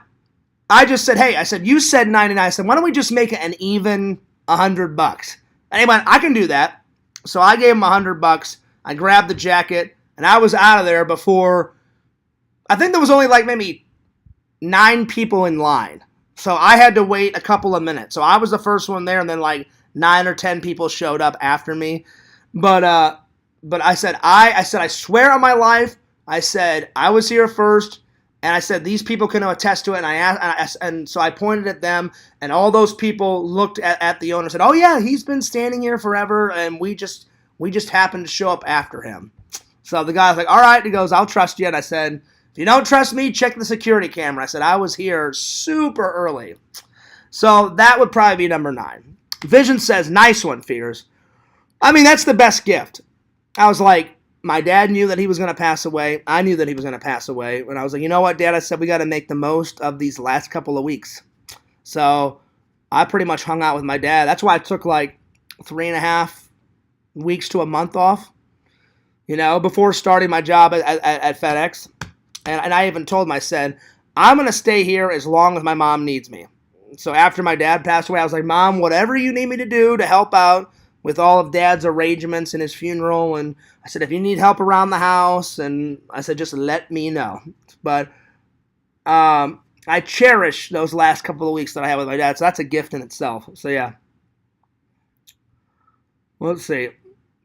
I just said, hey, I said, you said 99. I said, why don't we just make it an even $100? And he went, I can do that. So I gave him $100. I grabbed the jacket, and I was out of there before, I think there was only maybe 9 people in line. So I had to wait a couple of minutes. So I was the first one there, and then 9 or 10 people showed up after me. But I said, I swear on my life, I said, I was here first, and I said, these people can attest to it, and so I pointed at them, and all those people looked at the owner and said, oh yeah, he's been standing here forever, and we just happened to show up after him. So the guy's like, all right, he goes, I'll trust you, and I said, if you don't trust me, check the security camera. I said, I was here super early. So that would probably be number 9. Vision says, nice one, Fears. I mean, that's the best gift. I was like, my dad knew that he was going to pass away. I knew that he was going to pass away. And I was like, you know what, Dad? I said, we got to make the most of these last couple of weeks. So I pretty much hung out with my dad. That's why I took 3.5 weeks to a month off, before starting my job at FedEx. And I even told him, I said, I'm going to stay here as long as my mom needs me. So after my dad passed away, I was like, Mom, whatever you need me to do to help out with all of Dad's arrangements and his funeral. And I said, if you need help around the house, and I said, just let me know. But I cherish those last couple of weeks that I had with my dad. So that's a gift in itself. So yeah. Let's see.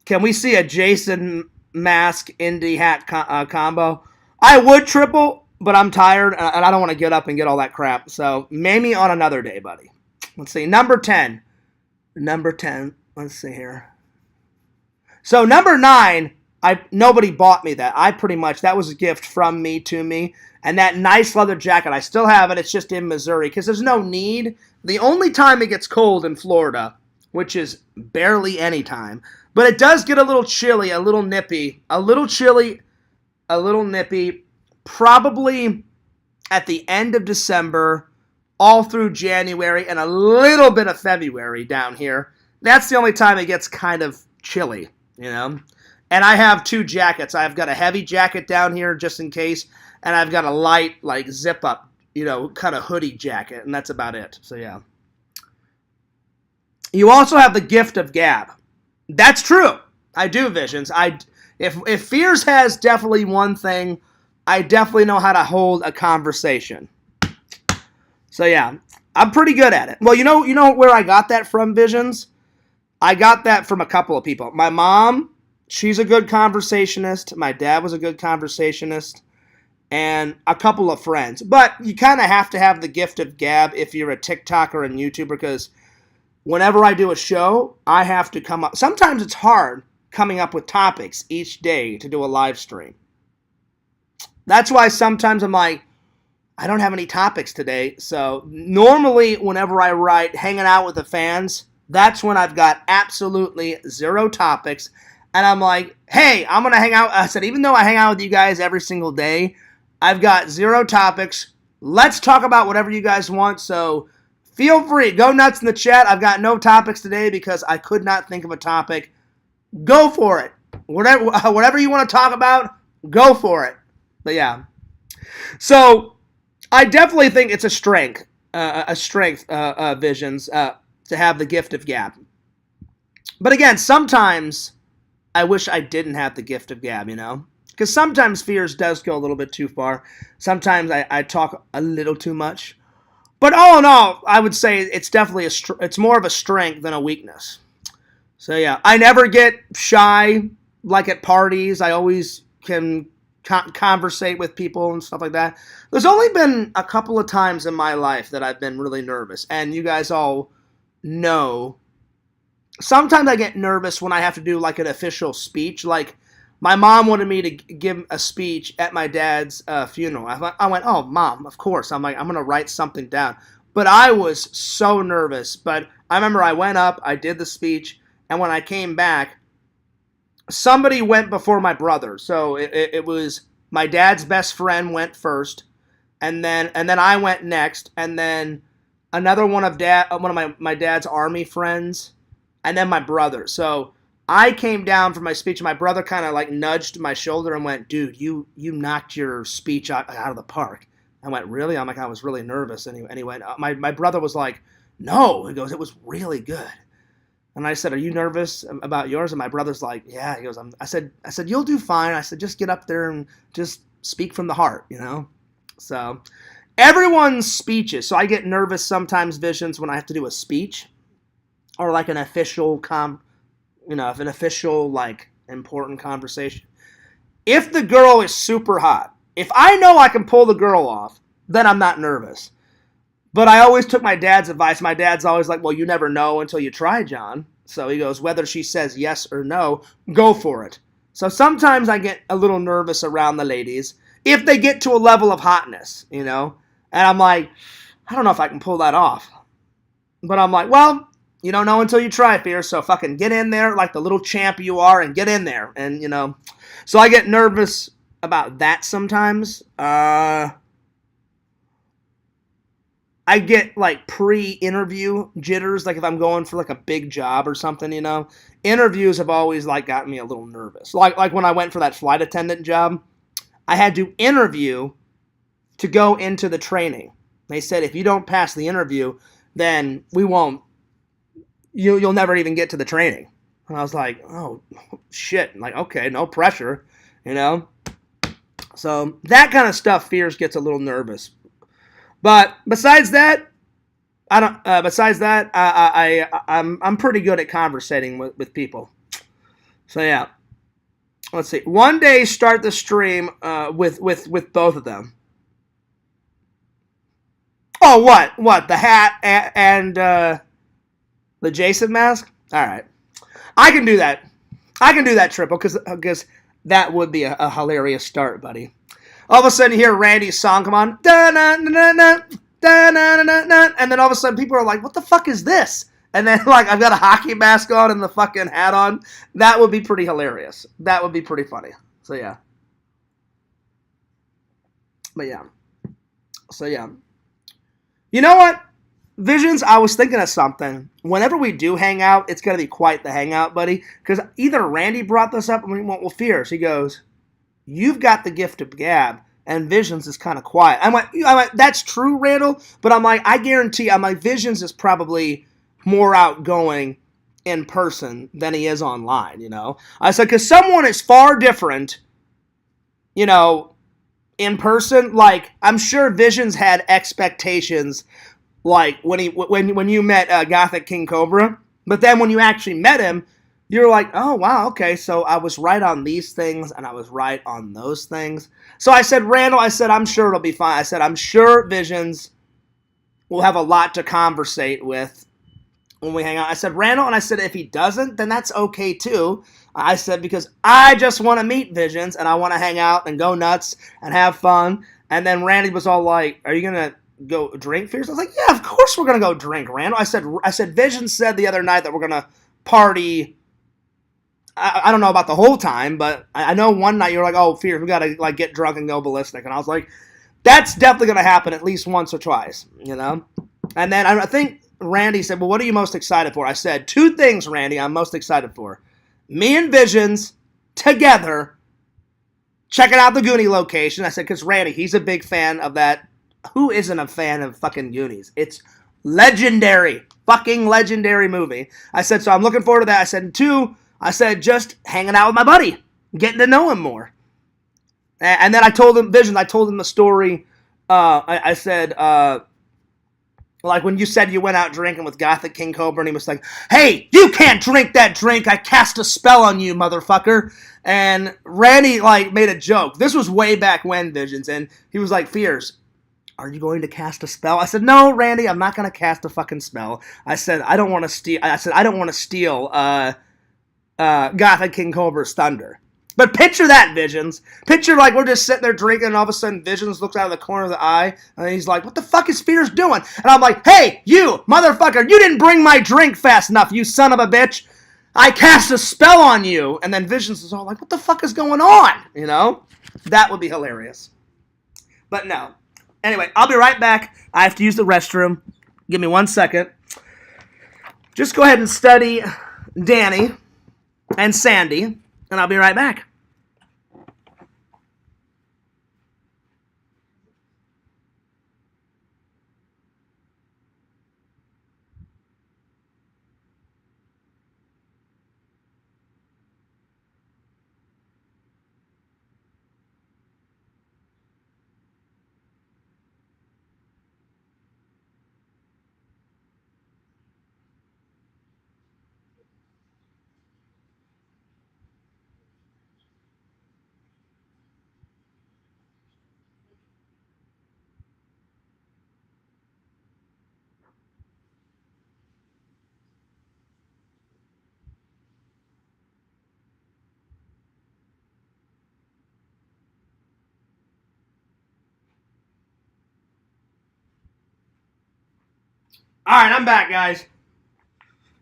Can we see a Jason mask indie hat combo? I would triple, but I'm tired and I don't want to get up and get all that crap. So maybe on another day, buddy. Let's see. Number 10. Number 10. Let's see here. So number 9, nobody bought me that. That was a gift from me to me. And that nice leather jacket, I still have it. It's just in Missouri because there's no need. The only time it gets cold in Florida, which is barely any time, but it does get a little chilly, a little nippy, probably at the end of December, all through January, and a little bit of February down here. That's the only time it gets kind of chilly, And I have 2 jackets. I've got a heavy jacket down here just in case, and I've got a light, like, zip-up, kind of hoodie jacket, and that's about it. So, yeah. You also have the gift of gab. That's true. I do, Visions. If Fears has definitely one thing, I definitely know how to hold a conversation. So yeah, I'm pretty good at it. Well, you know where I got that from, Visions? I got that from a couple of people. My mom, she's a good conversationist. My dad was a good conversationist. And a couple of friends. But you kind of have to have the gift of gab if you're a TikToker and YouTuber, because whenever I do a show, I have to come up. Sometimes it's hard coming up with topics each day to do a live stream. That's why sometimes I'm like, I don't have any topics today. So normally whenever I write hanging out with the fans, that's when I've got absolutely 0 topics. And I'm like, hey, I'm going to hang out. I said, even though I hang out with you guys every single day, I've got 0 topics. Let's talk about whatever you guys want. So feel free. Go nuts in the chat. I've got no topics today because I could not think of a topic. Go for it. Whatever you want to talk about, go for it. But yeah. So I definitely think it's a strength, Visions, to have the gift of gab. But again, sometimes I wish I didn't have the gift of gab, Because sometimes Fears does go a little bit too far. Sometimes I talk a little too much. But all in all, I would say it's definitely it's more of a strength than a weakness. So yeah, I never get shy like at parties. I always can conversate with people and stuff like that. There's only been a couple of times in my life that I've been really nervous, and you guys all know. Sometimes I get nervous when I have to do like an official speech. Like my mom wanted me to give a speech at my dad's funeral. I went, oh, Mom, of course. I'm like, I'm going to write something down. But I was so nervous. But I remember I went up, I did the speech, and when I came back, somebody went before my brother. So it was my dad's best friend went first, and then I went next, and then another one of my dad's army friends, and then my brother. So I came down for my speech, and my brother kind of like nudged my shoulder and went, dude, you knocked your speech out of the park. I went, really? I'm like, I was really nervous. And he went, my brother was like, no. He goes, it was really good. And I said, are you nervous about yours? And my brother's like, yeah. He goes, I said, you'll do fine. I said, just get up there and just speak from the heart, So everyone's speeches. So I get nervous sometimes, Visions, when I have to do a speech or like an official an official, like, important conversation. If the girl is super hot, if I know I can pull the girl off, then I'm not nervous. But I always took my dad's advice. My dad's always like, well, you never know until you try, John. So he goes, whether she says yes or no, go for it. So sometimes I get a little nervous around the ladies if they get to a level of hotness, And I'm like, I don't know if I can pull that off. But I'm like, well, you don't know until you try, Fear. So fucking get in there like the little champ you are and get in there. And, so I get nervous about that sometimes. I get like pre-interview jitters, like if I'm going for like a big job or something, Interviews have always like gotten me a little nervous. Like when I went for that flight attendant job, I had to interview to go into the training. They said if you don't pass the interview, then we won't. You'll never even get to the training. And I was like, oh shit. Like, okay, no pressure, you know. So that kind of stuff, Fears gets a little nervous. But besides that, I don't. Besides that, I'm pretty good at conversating with people. So yeah, let's see. One day, start the stream with both of them. Oh, what the hat and the Jason mask? All right, I can do that. I can do that, Triple, because that would be a hilarious start, buddy. All of a sudden, you hear Randy's song come on, da-na-na-na-na, da-na-na-na-na, and then all of a sudden, people are like, "What the fuck is this?" And then, like, I've got a hockey mask on and the fucking hat on. That would be pretty hilarious. That would be pretty funny. So yeah. But yeah. So yeah. You know what? Visions, I was thinking of something. Whenever we do hang out, it's going to be quite the hangout, buddy. Because either Randy brought this up and we went, well, Fears. He goes, you've got the gift of gab, and Visions is kind of quiet. I'm like, that's true, Randall. But I'm like, I guarantee, I'm like, Visions is probably more outgoing in person than he is online, you know? I said, because someone is far different, you know, in person. Like, I'm sure Visions had expectations like when you met Gothic King Cobra, but then when you actually met him, you're like, oh wow, okay, so I was right on these things and I was right on those things. So I said, Randall, I said, I'm sure it'll be fine. I said, I'm sure Visions will have a lot to conversate with when we hang out. I said, Randall, and I said, if he doesn't, then that's okay too. I said, because I just want to meet Visions and I want to hang out and go nuts and have fun. And then Randy was all like, are you going to go drink, Fears? I was like, yeah, of course we're gonna go drink, Randall. I said, Vision said the other night that we're gonna party. I don't know about the whole time, but I know one night you're like, oh, Fears, we gotta like get drunk and go ballistic, and I was like, that's definitely gonna happen at least once or twice, you know. And then I think Randy said, well, what are you most excited for? I said, two things, Randy, I'm most excited for: me and Visions together checking out the Goonie location. I said, because Randy, he's a big fan of that. Who isn't a fan of fucking Goonies? It's legendary. Fucking legendary movie. I said, so I'm looking forward to that. I said, two, I said, just hanging out with my buddy. Getting to know him more. And then I told him, Visions, I told him the story. I said, like when you said you went out drinking with Gothic King Cobra, and he was like, hey, you can't drink that drink. I cast a spell on you, motherfucker. And Randy, like, made a joke. This was way back when, Visions. And he was like, Fears, are you going to cast a spell? I said, no, Randy, I'm not going to cast a fucking spell. I said, I don't want to steal. I said, I don't want to steal Gothic King Cobra's thunder. But picture that, Visions. Picture like we're just sitting there drinking, and all of a sudden Visions looks out of the corner of the eye, and he's like, what the fuck is Fears doing? And I'm like, hey, you, motherfucker, you didn't bring my drink fast enough, you son of a bitch. I cast a spell on you. And then Visions is all like, what the fuck is going on? You know? That would be hilarious. But no. Anyway, I'll be right back. I have to use the restroom. Give me 1 second. Just go ahead and study Danny and Sandy, and I'll be right back. All right, I'm back, guys.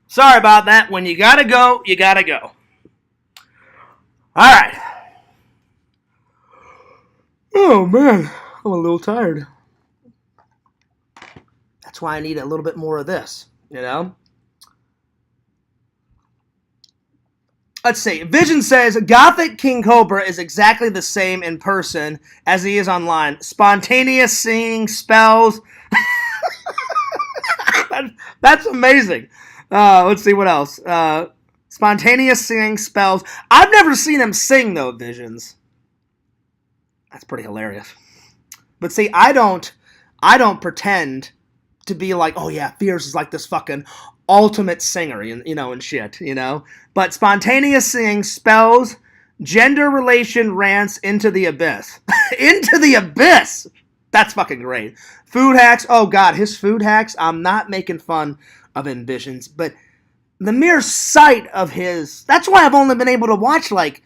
Sorry about that. When you gotta go, you gotta go. All right. Oh, man. I'm a little tired. That's why I need a little bit more of this, you know? Let's see. Vision says, Gothic King Cobra is exactly the same in person as he is online. Spontaneous singing, spells. That's amazing. Let's see what else. Spontaneous singing spells. I've never seen him sing though, Visions. That's pretty hilarious. But see, I don't pretend to be like, oh yeah, Fierce is like this fucking ultimate singer, and shit, But spontaneous singing spells, gender relation rants into the abyss. Into the abyss! That's fucking great. Food hacks. Oh god, his food hacks. I'm not making fun of Visions, but the mere sight of his. That's why I've only been able to watch like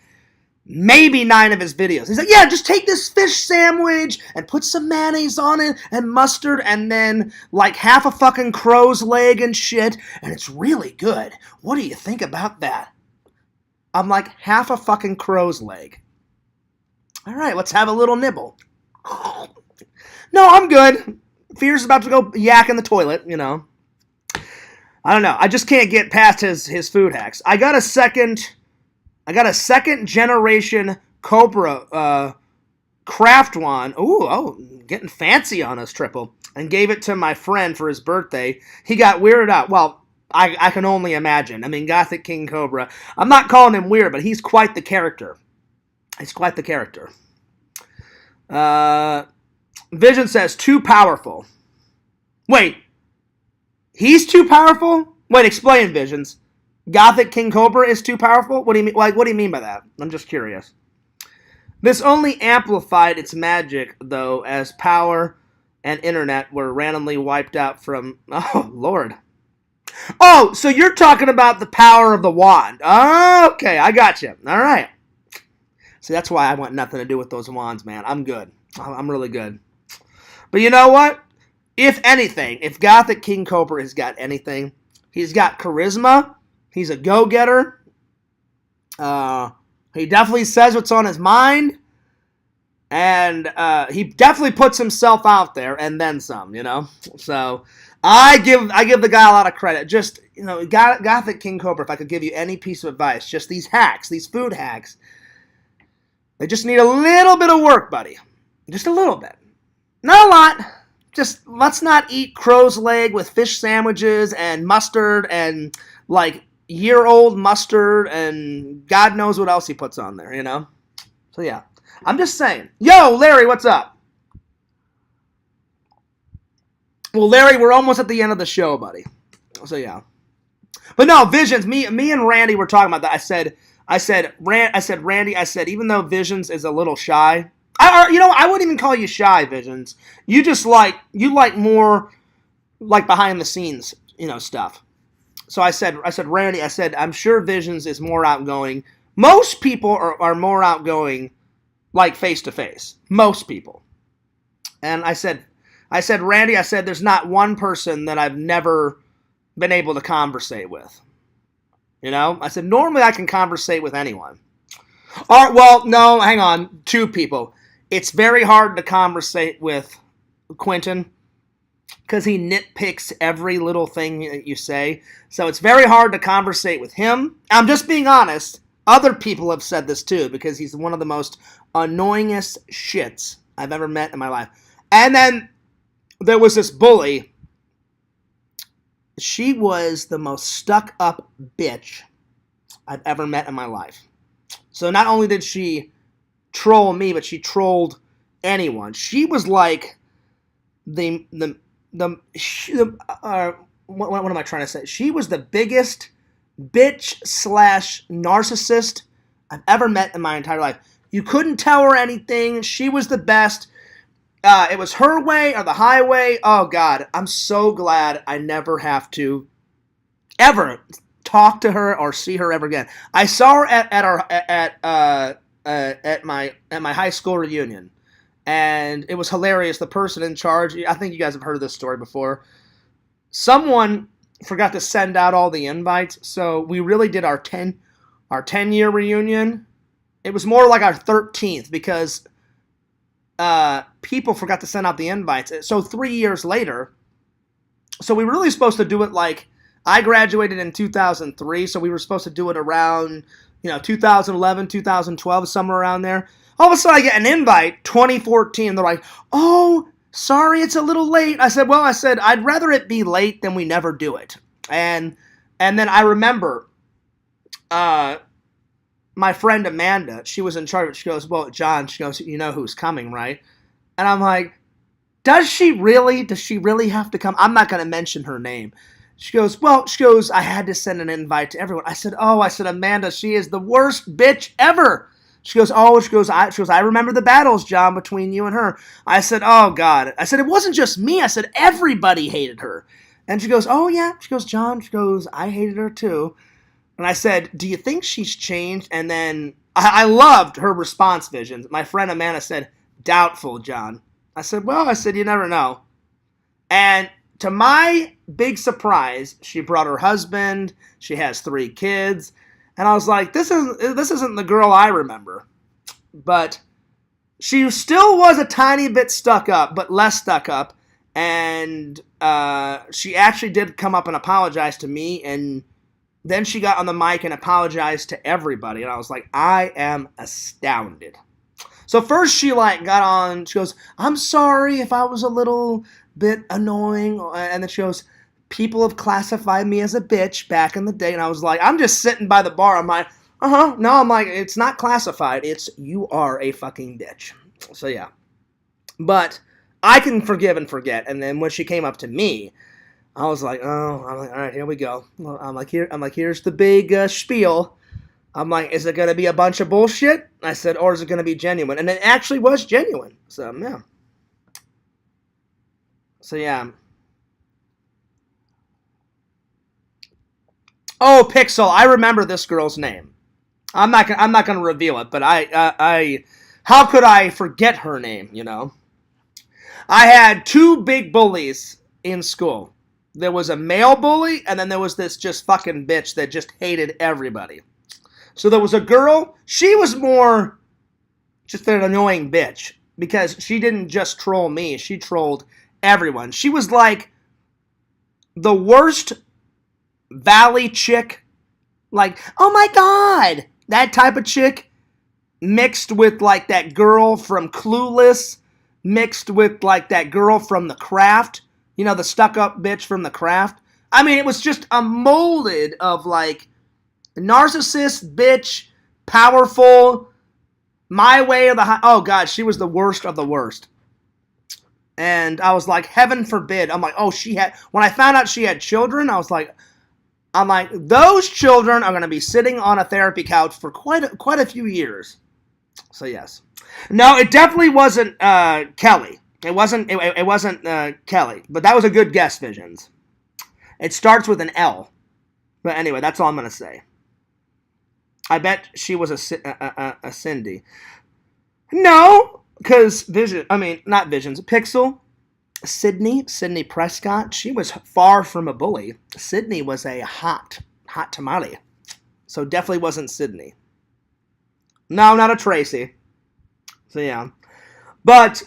maybe 9 of his videos. He's like, yeah, just take this fish sandwich and put some mayonnaise on it and mustard and then like half a fucking crow's leg and shit, and it's really good. What do you think about that? I'm like, half a fucking crow's leg. All right, let's have a little nibble. No, I'm good. Fierce about to go yak in the toilet, I don't know. I just can't get past his food hacks. I got a second generation Cobra craft one. Getting fancy on us, Triple. And gave it to my friend for his birthday. He got weirded out. Well, I can only imagine. I mean, Gothic King Cobra. I'm not calling him weird, but he's quite the character. Vision says, too powerful. Wait. He's too powerful? Wait, explain, Visions. Gothic King Cobra is too powerful? What do you mean? Like, what do you mean by that? I'm just curious. This only amplified its magic, though, as power and internet were randomly wiped out from... Oh, Lord. Oh, so you're talking about the power of the wand. Okay, I got you. All right. See, that's why I want nothing to do with those wands, man. I'm good. I'm really good. But you know what? If anything, if Gothic King Cobra has got anything, he's got charisma. He's a go-getter. He definitely says what's on his mind. And he definitely puts himself out there and then some, So I give the guy a lot of credit. Just, Gothic King Cobra, if I could give you any piece of advice, just these hacks, these food hacks, they just need a little bit of work, buddy. Just a little bit. Not a lot. Just let's not eat crow's leg with fish sandwiches and mustard and like year-old mustard and God knows what else he puts on there, So yeah, I'm just saying. Yo, Larry, what's up? Well, Larry, we're almost at the end of the show, buddy. So yeah, but no, Visions. Me and Randy were talking about that. I said, Randy. I said, even though Visions is a little shy. I wouldn't even call you shy, Visions. You just like more like behind the scenes, stuff. So I said, Randy, I'm sure Visions is more outgoing. Most people are more outgoing, like face to face. Most people. And I said, Randy, there's not one person that I've never been able to conversate with. I said, normally I can conversate with anyone. Well, no, hang on. 2 people. It's very hard to conversate with Quentin because he nitpicks every little thing that you say. So it's very hard to conversate with him. I'm just being honest. Other people have said this too because he's one of the most annoyingest shits I've ever met in my life. And then there was this bully. She was the most stuck up bitch I've ever met in my life. So not only did she troll me, but she trolled anyone. She was like what am I trying to say? She was the biggest bitch / narcissist I've ever met in my entire life. You couldn't tell her anything. She was the best. It was her way or the highway. Oh God, I'm so glad I never have to ever talk to her or see her ever again. I saw her at my high school reunion, and it was hilarious. The person in charge, I think you guys have heard of this story before. Someone forgot to send out all the invites, so we really did our 10-year reunion. It was more like our 13th because people forgot to send out the invites. So 3 years later, so we were really supposed to do it like I graduated in 2003, so we were supposed to do it around 2011, 2012, somewhere around there. All of a sudden, I get an invite, 2014. They're like, oh, sorry, it's a little late. I said, well, I'd rather it be late than we never do it. And then I remember my friend Amanda, she was in charge of it. She goes, well, John, she goes, you know who's coming, right? And I'm like, does she really? Does she really have to come? I'm not going to mention her name. She goes, well, I had to send an invite to everyone. I said, Amanda, she is the worst bitch ever. She goes, I remember the battles, John, between you and her. I said, oh, God. I said, it wasn't just me. I said, everybody hated her. And she goes, oh, yeah. She goes, John, I hated her too. And I said, do you think she's changed? And then I loved her response visions. My friend Amanda said, doubtful, John. I said, well, you never know. And to my big surprise, she brought her husband. She has 3 kids. And I was like, this isn't the girl I remember. But she still was a tiny bit stuck up, but less stuck up. And she actually did come up and apologize to me. And then she got on the mic and apologized to everybody. And I was like, I am astounded. So first she got on, she goes, I'm sorry if I was a little bit annoying. And then she goes, people have classified me as a bitch back in the day. And I was like, I'm just sitting by the bar. I'm like, no, I'm like, it's not classified. It's you are a fucking bitch. So yeah. But I can forgive and forget. And then when she came up to me, I was like, all right, here we go. I'm like, here's the big spiel. I'm like, is it going to be a bunch of bullshit? I said, or is it going to be genuine? And it actually was genuine. So, yeah. Oh, Pixel, I remember this girl's name. I'm not going to reveal it, but how could I forget her name, you know? I had 2 big bullies in school. There was a male bully, and then there was this just fucking bitch that just hated everybody. So there was a girl, she was more just an annoying bitch because she didn't just troll me, she trolled everyone. She was like the worst valley chick, like, oh my God, that type of chick mixed with like that girl from Clueless, mixed with like that girl from The Craft, you know, the stuck-up bitch from The Craft. I mean, it was just a molded of like narcissist, bitch, powerful, my way or the high. Oh, God, she was the worst of the worst. And I was like, heaven forbid. I'm like, when I found out she had children, I'm like, those children are going to be sitting on a therapy couch for quite a few years. So, yes. No, it definitely wasn't Kelly. It wasn't Kelly. But that was a good guess, Visions. It starts with an L. But anyway, that's all I'm going to say. I bet she was a Cindy. No, because not Visions, Pixel, Sydney Prescott, she was far from a bully. Sydney was a hot tamale. So definitely wasn't Sydney. No, not a Tracy. So yeah. But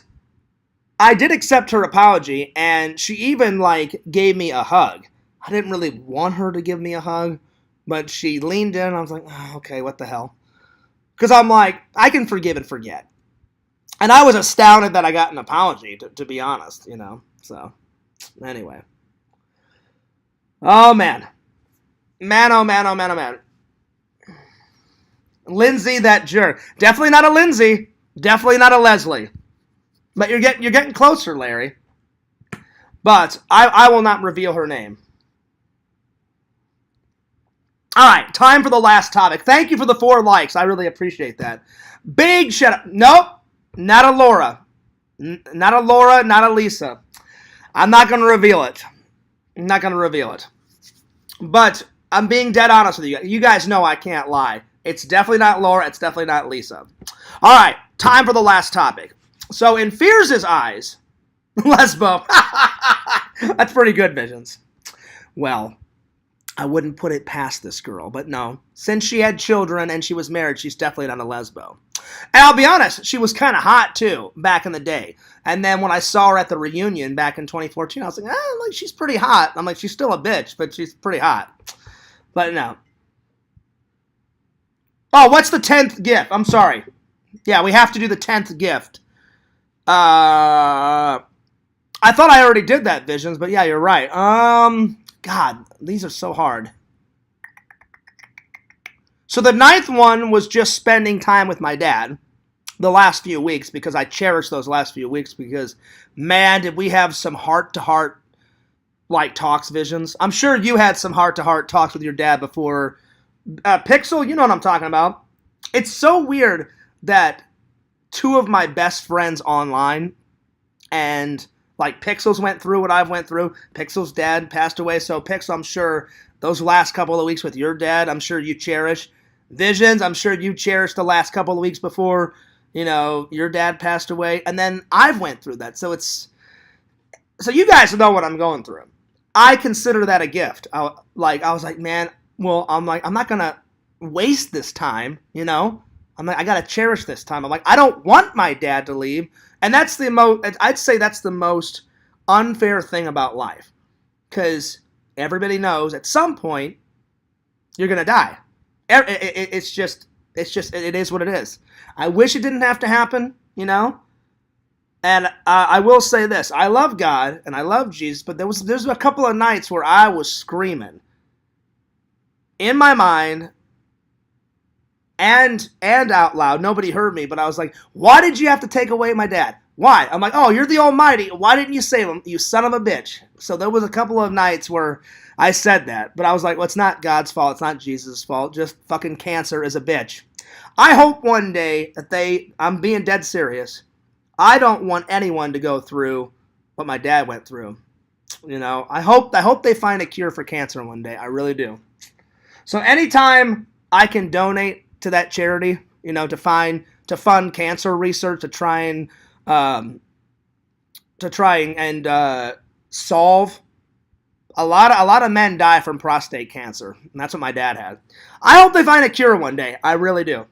I did accept her apology, and she even gave me a hug. I didn't really want her to give me a hug, but she leaned in, and I was like, oh, okay, what the hell? Because I'm like, I can forgive and forget. And I was astounded that I got an apology, to be honest, you know. So, anyway. Oh, man. Man, oh, man, oh, man, oh, man. Lindsay, that jerk. Definitely not a Lindsay. Definitely not a Leslie. But you're getting closer, Larry. But I will not reveal her name. All right, time for the last topic. Thank you for the 4 likes. I really appreciate that. Big shout out. Nope, not a Laura. Not a Laura, not a Lisa. I'm not going to reveal it. I'm not going to reveal it. But I'm being dead honest with you. You guys know I can't lie. It's definitely not Laura. It's definitely not Lisa. All right, time for the last topic. So in Fears' eyes, Lesbo. That's pretty good, Visions. Well, I wouldn't put it past this girl, but no. Since she had children and she was married, she's definitely not a lesbo. And I'll be honest, she was kind of hot too back in the day. And then when I saw her at the reunion back in 2014, I was like, she's pretty hot. I'm like, she's still a bitch, but she's pretty hot. But no. Oh, what's the 10th gift? I'm sorry. Yeah, we have to do the 10th gift. I thought I already did that, Visions, but yeah, you're right. God, these are so hard. So the ninth one was just spending time with my dad the last few weeks because I cherish those last few weeks because, man, did we have some heart to heart like talks, Visions. I'm sure you had some heart to heart talks with your dad before. Pixel, you know what I'm talking about. It's so weird that two of my best friends online and like Pixels went through what I've went through. Pixel's dad passed away, so Pixel, I'm sure those last couple of weeks with your dad, I'm sure you cherish. Visions, I'm sure you cherished the last couple of weeks before, your dad passed away, and then I've went through that. So you guys know what I'm going through. I consider that a gift. I was like, man, well, I'm not gonna waste this time, I'm like, I gotta cherish this time. I'm like, I don't want my dad to leave, and I'd say that's the most unfair thing about life, because everybody knows at some point you're gonna die. It is what it is. I wish it didn't have to happen, And I will say this: I love God and I love Jesus, but there's a couple of nights where I was screaming in my mind and out loud. Nobody heard me, but I was like, "Why did you have to take away my dad? Why?" I'm like, "Oh, you're the Almighty. Why didn't you save him, you son of a bitch?" So there was a couple of nights where I said that, but I was like, "Well, it's not God's fault. It's not Jesus' fault. Just fucking cancer is a bitch." I hope one day that I'm being dead serious. I don't want anyone to go through what my dad went through. I hope they find a cure for cancer one day. I really do. So anytime I can donate to that charity, to fund cancer research, to try and solve. A lot of men die from prostate cancer, and that's what my dad had. I hope they find a cure one day. I really do.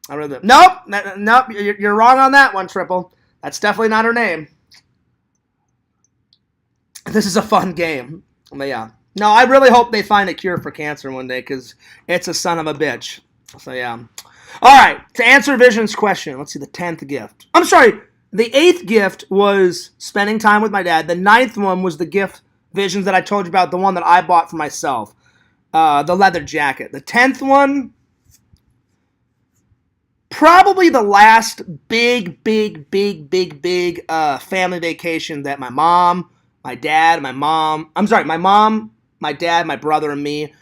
Nope, you're wrong on that one, Triple. That's definitely not her name. This is a fun game. But yeah. No, I really hope they find a cure for cancer one day because it's a son of a bitch. So yeah. All right. To answer Vision's question, let's see the 10th gift. I'm sorry. The 8th gift was spending time with my dad. The 9th one was the gift, Visions, that I told you about, the one that I bought for myself. The leather jacket. The 10th one, probably the last big family vacation that my mom, my dad, my mom, my dad, my brother, and me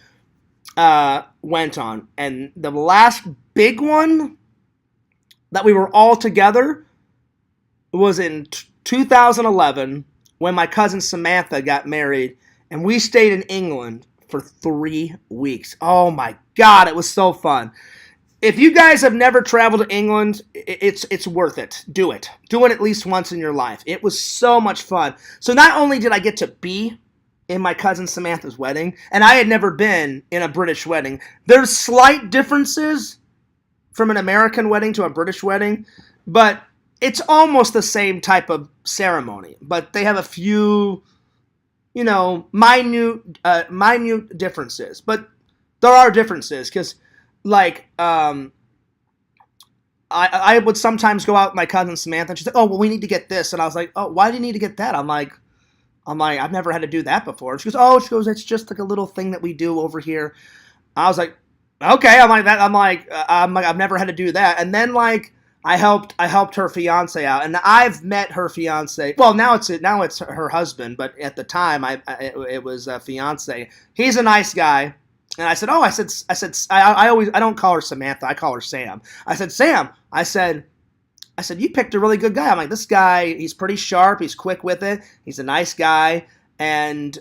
went on. And the last big one that we were all together was in 2011 when my cousin Samantha got married, and we stayed in England for 3 weeks. Oh my God, it was so fun. If you guys have never traveled to England, it's worth it. Do it. Do it at least once in your life. It was so much fun. So not only did I get to be in my cousin Samantha's wedding, and I had never been in a British wedding. There's slight differences from an American wedding to a British wedding, but it's almost the same type of ceremony. But they have a few, minute differences. But there are differences because I would sometimes go out with my cousin Samantha, and she's like, "Oh, well, we need to get this," and I was like, "Oh, why do you need to get that?" I'm like, I've never had to do that before. She goes, "It's just like a little thing that we do over here." I was like, "Okay." I've never had to do that. And then I helped her fiance out, and I've met her fiance. Well, now it's her husband, but at the time, it was a fiance. He's a nice guy. And I said, I don't call her Samantha. I call her Sam. I said, Sam, I said, you picked a really good guy. I'm like, this guy, he's pretty sharp. He's quick with it. He's a nice guy. And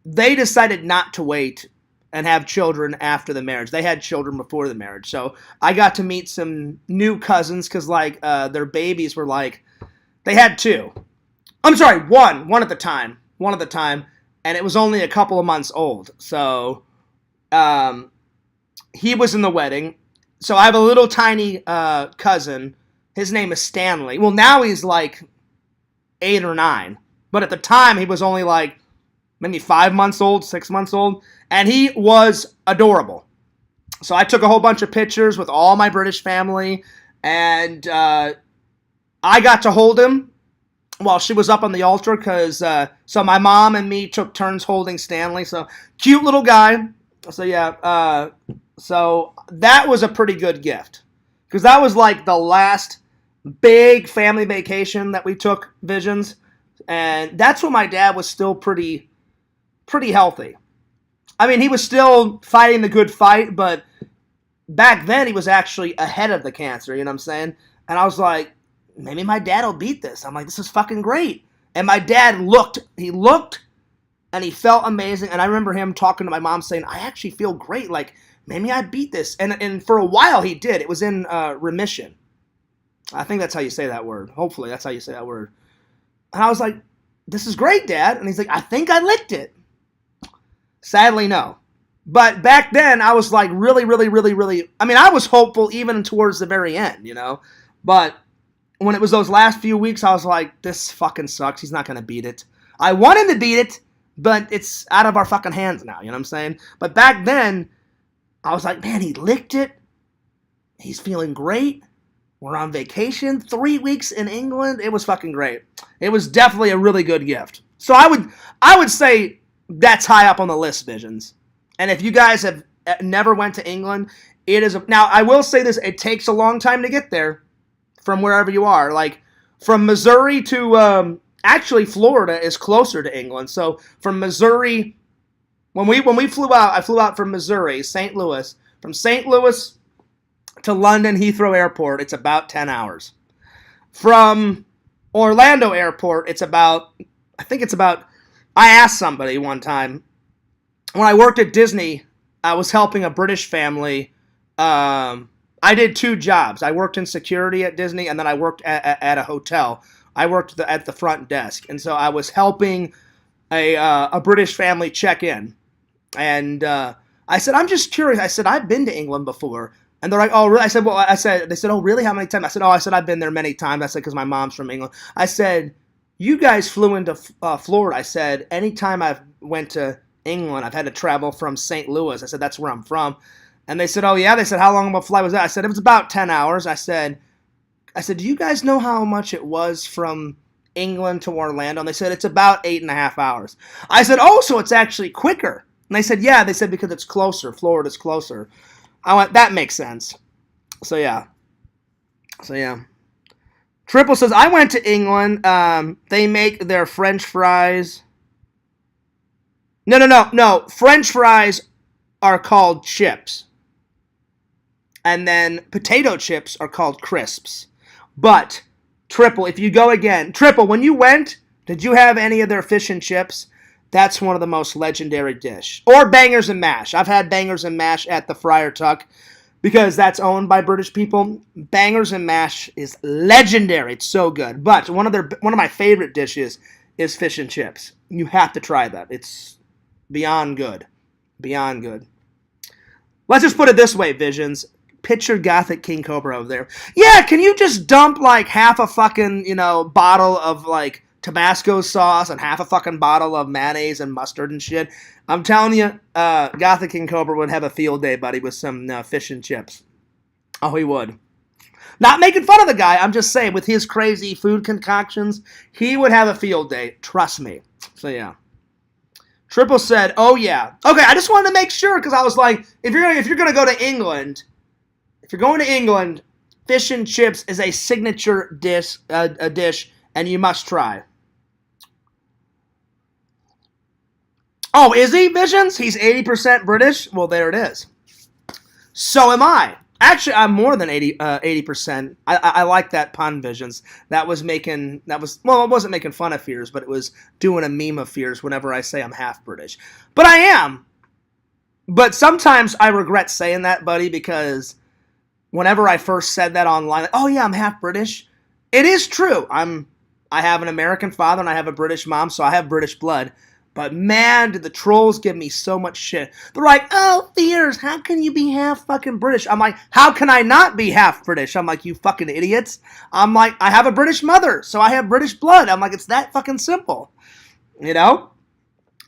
they decided not to wait and have children after the marriage. They had children before the marriage. So I got to meet some new cousins because their babies were they had two. I'm sorry, one at the time. And it was only a couple of months old. So he was in the wedding. So I have a little tiny cousin. His name is Stanley. Well, now he's 8 or 9. But at the time, he was only maybe 5 months old, 6 months old. And he was adorable. So I took a whole bunch of pictures with all my British family. And I got to hold him. while she was up on the altar because so my mom and me took turns holding Stanley. So cute little guy. So yeah, so that was a pretty good gift because that was like the last big family vacation that we took, Visions, and that's when my dad was still pretty healthy. I mean, he was still fighting the good fight, but back then he was actually ahead of the cancer. You know what I'm saying? And I was like, maybe my dad will beat this. I'm like, this is fucking great. And my dad looked, and he felt amazing. And I remember him talking to my mom saying, I actually feel great. Like, maybe I beat this. And for a while he did. It was in remission. I think that's how you say that word. Hopefully that's how you say that word. And I was like, this is great, Dad. And he's like, I think I licked it. Sadly, no. But back then, I was like really, I mean, I was hopeful even towards the very end, you know? But when it was those last few weeks, I was like, this fucking sucks. He's not going to beat it. I want him to beat it, but it's out of our fucking hands now, you know what I'm saying? But back then, I was like, man, he licked it. He's feeling great. We're on vacation, 3 weeks in England. It was fucking great. It was definitely a really good gift. So I would say that's high up on the list, Visions. And if you guys have never went to England, it is now I will say this: it takes a long time to get there from wherever you are. Like from Missouri to actually Florida is closer to England. So from Missouri, when we flew out, I flew out from Missouri, St. Louis. From St. Louis to London Heathrow Airport, it's about 10 hours. From Orlando Airport, I asked somebody one time, when I worked at Disney, I was helping a British family. I did 2 jobs. I worked in security at Disney, and then I worked at a hotel. I worked at the front desk, and so I was helping a British family check in. And I said, I'm just curious. I said, I've been to England before. And they're like, oh, really? They said, oh, really? How many times? I said, I've been there many times. I said, because my mom's from England. I said, you guys flew into Florida. I said, anytime I've went to England, I've had to travel from St. Louis. I said, that's where I'm from. And they said, oh, yeah? They said, how long of a flight was that? I said, it was about 10 hours. I said, do you guys know how much it was from England to Orlando? And they said, it's about 8.5 hours. I said, oh, so it's actually quicker. And they said, yeah. They said, because it's closer. Florida's closer. I went, that makes sense. So, yeah. Triple says, I went to England. They make their French fries. No. French fries are called chips. And then potato chips are called crisps. But, Triple, if you go again. Triple, when you went, did you have any of their fish and chips? That's one of the most legendary dish. Or bangers and mash. I've had bangers and mash at the Friar Tuck because that's owned by British people. Bangers and mash is legendary. It's so good. But one of my favorite dishes is fish and chips. You have to try that. It's beyond good. Beyond good. Let's just put it this way, Visions. Picture Gothic King Cobra over there. Yeah, can you just dump like half a fucking, bottle of like Tabasco sauce and half a fucking bottle of mayonnaise and mustard and shit? I'm telling you, Gothic King Cobra would have a field day, buddy, with some fish and chips. Oh, he would. Not making fun of the guy. I'm just saying, with his crazy food concoctions, he would have a field day. Trust me. So, yeah. Triple said, oh, yeah. Okay, I just wanted to make sure, because I was like, if you're gonna go to England, fish and chips is a signature dish, and you must try. Oh, is he, Visions? He's 80% British? Well, there it is. So am I. Actually, I'm more than 80%. I like that pun, Visions. It wasn't making fun of Fears, but it was doing a meme of Fears whenever I say I'm half British. But I am. But sometimes I regret saying that, buddy, because whenever I first said that online, like, oh yeah, I'm half British. It is true. I have an American father and I have a British mom, so I have British blood. But man, did the trolls give me so much shit. They're like, oh, Fears, how can you be half fucking British? I'm like, how can I not be half British? I'm like, you fucking idiots. I'm like, I have a British mother, so I have British blood. I'm like, it's that fucking simple. You know?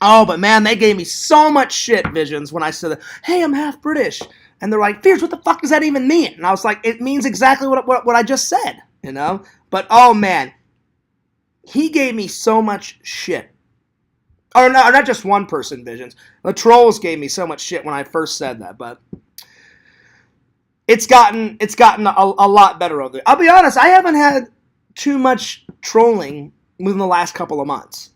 Oh, but man, they gave me so much shit, Visions, when I said, hey, I'm half British. And they're like, Fears, what the fuck does that even mean? And I was like, it means exactly what I just said, you know? But, oh, man. he gave me so much shit. Or no, not just one person, Visions. The trolls gave me so much shit when I first said that, but it's gotten a lot better over there. I'll be honest, I haven't had too much trolling within the last couple of months.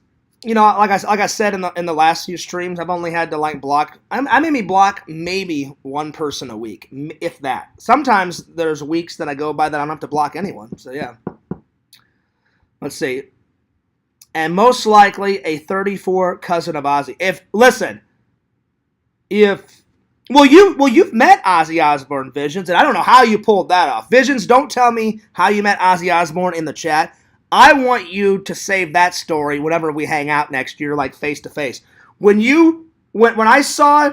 You know, like I said in the last few streams, I've only had to like block. I maybe block maybe one person a week, if that. Sometimes there's weeks that I go by that I don't have to block anyone. So yeah. Let's see. And most likely a 34 cousin of Ozzy. You've met Ozzy Osbourne, Visions, and I don't know how you pulled that off. Visions, don't tell me how you met Ozzy Osbourne in the chat. I want you to save that story whenever we hang out next year, like face to face. When I saw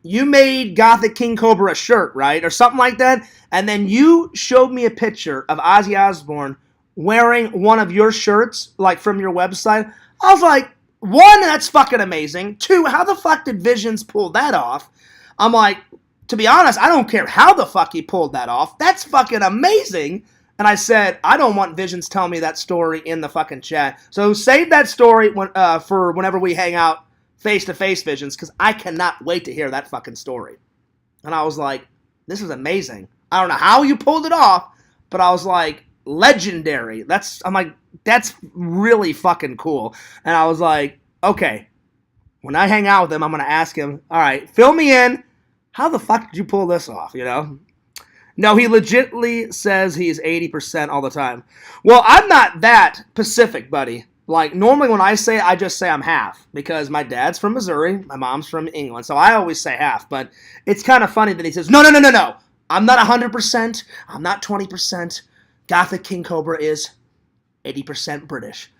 you made Gothic King Cobra a shirt, right? Or something like that, and then you showed me a picture of Ozzy Osbourne wearing one of your shirts, like from your website. I was like, one, that's fucking amazing. Two, how the fuck did Visions pull that off? I'm like, to be honest, I don't care how the fuck he pulled that off. That's fucking amazing. And I said, I don't want Visions telling me that story in the fucking chat. So save that story for whenever we hang out face-to-face, Visions, because I cannot wait to hear that fucking story. And I was like, this is amazing. I don't know how you pulled it off, but I was like, legendary. I'm like, that's really fucking cool. And I was like, okay, when I hang out with him, I'm going to ask him, all right, fill me in. How the fuck did you pull this off, you know? No, he legitimately says he's 80% all the time. Well, I'm not that Pacific, buddy. Like, normally when I say it, I just say I'm half. Because my dad's from Missouri, my mom's from England, so I always say half. But it's kind of funny that he says, no. I'm not 100%. I'm not 20%. Gothic King Cobra is 80% British.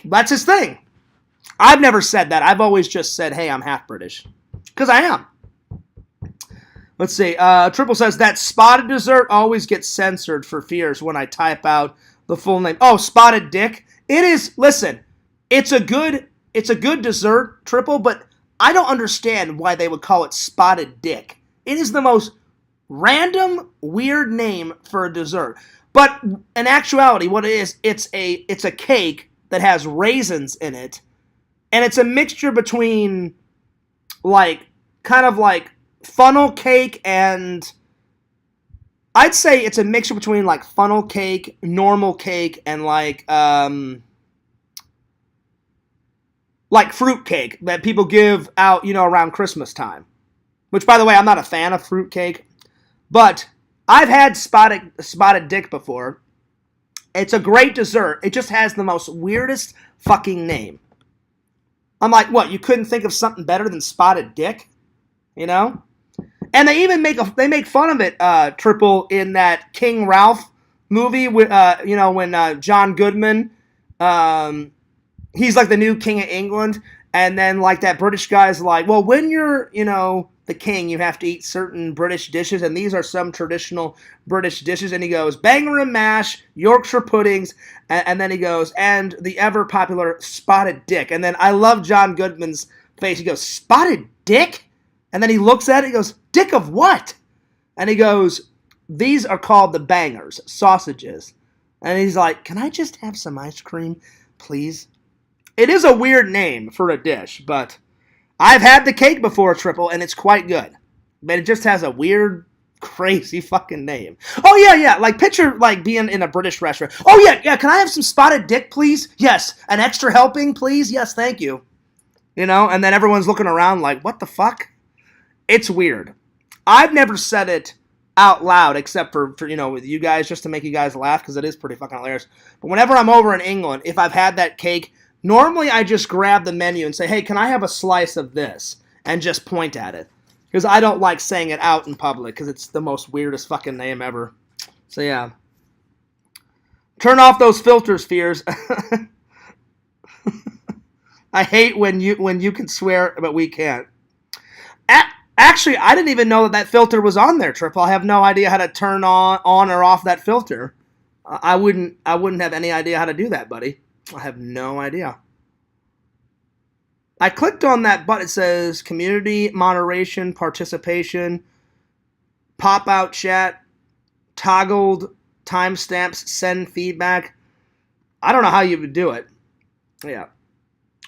That's his thing. I've never said that. I've always just said, hey, I'm half British. Because I am. Let's see. Triple says, that spotted dessert always gets censored for fears when I type out the full name. Oh, spotted dick? It is, listen, it's a good dessert, Triple, but I don't understand why they would call it spotted dick. It is the most random, weird name for a dessert. But in actuality, what it is, it's a cake that has raisins in it, and it's a mixture between, like, kind of like funnel cake and, I'd say it's a mixture between, like, funnel cake, normal cake, and, like fruit cake that people give out, you know, around Christmas time. Which, by the way, I'm not a fan of fruit cake, but I've had spotted dick before. It's a great dessert. It just has the most weirdest fucking name. I'm like, what, you couldn't think of something better than spotted dick? You know? And they even make fun of it, Triple, in that King Ralph movie with, you know, when John Goodman, he's like the new king of England, and then like that British guy's like, well, when you're, you know, the king, you have to eat certain British dishes, and these are some traditional British dishes, and he goes, banger and mash, Yorkshire puddings, and then he goes, and the ever popular spotted dick. And then I love John Goodman's face. He goes, spotted dick? And then he looks at it, he goes, dick of what? And he goes, these are called the bangers, sausages. And he's like, can I just have some ice cream, please? It is a weird name for a dish, but I've had the cake before, Triple, and it's quite good. But it just has a weird, crazy fucking name. Oh, yeah, like, picture, like, being in a British restaurant. Oh, yeah, can I have some spotted dick, please? Yes, an extra helping, please? Yes, thank you. You know, and then everyone's looking around like, what the fuck? It's weird. I've never said it out loud, except for you know, with you guys, just to make you guys laugh, because it is pretty fucking hilarious. But whenever I'm over in England, if I've had that cake, normally I just grab the menu and say, hey, can I have a slice of this? And just point at it. Because I don't like saying it out in public, because it's the most weirdest fucking name ever. So yeah. Turn off those filters, Fears. I hate when you can swear, but we can't. Actually, I didn't even know that filter was on there, Triple. I have no idea how to turn on or off that filter. I wouldn't have any idea how to do that, buddy. I have no idea. I clicked on that button. It says community, moderation, participation, pop-out chat, toggled timestamps, send feedback. I don't know how you would do it. Yeah.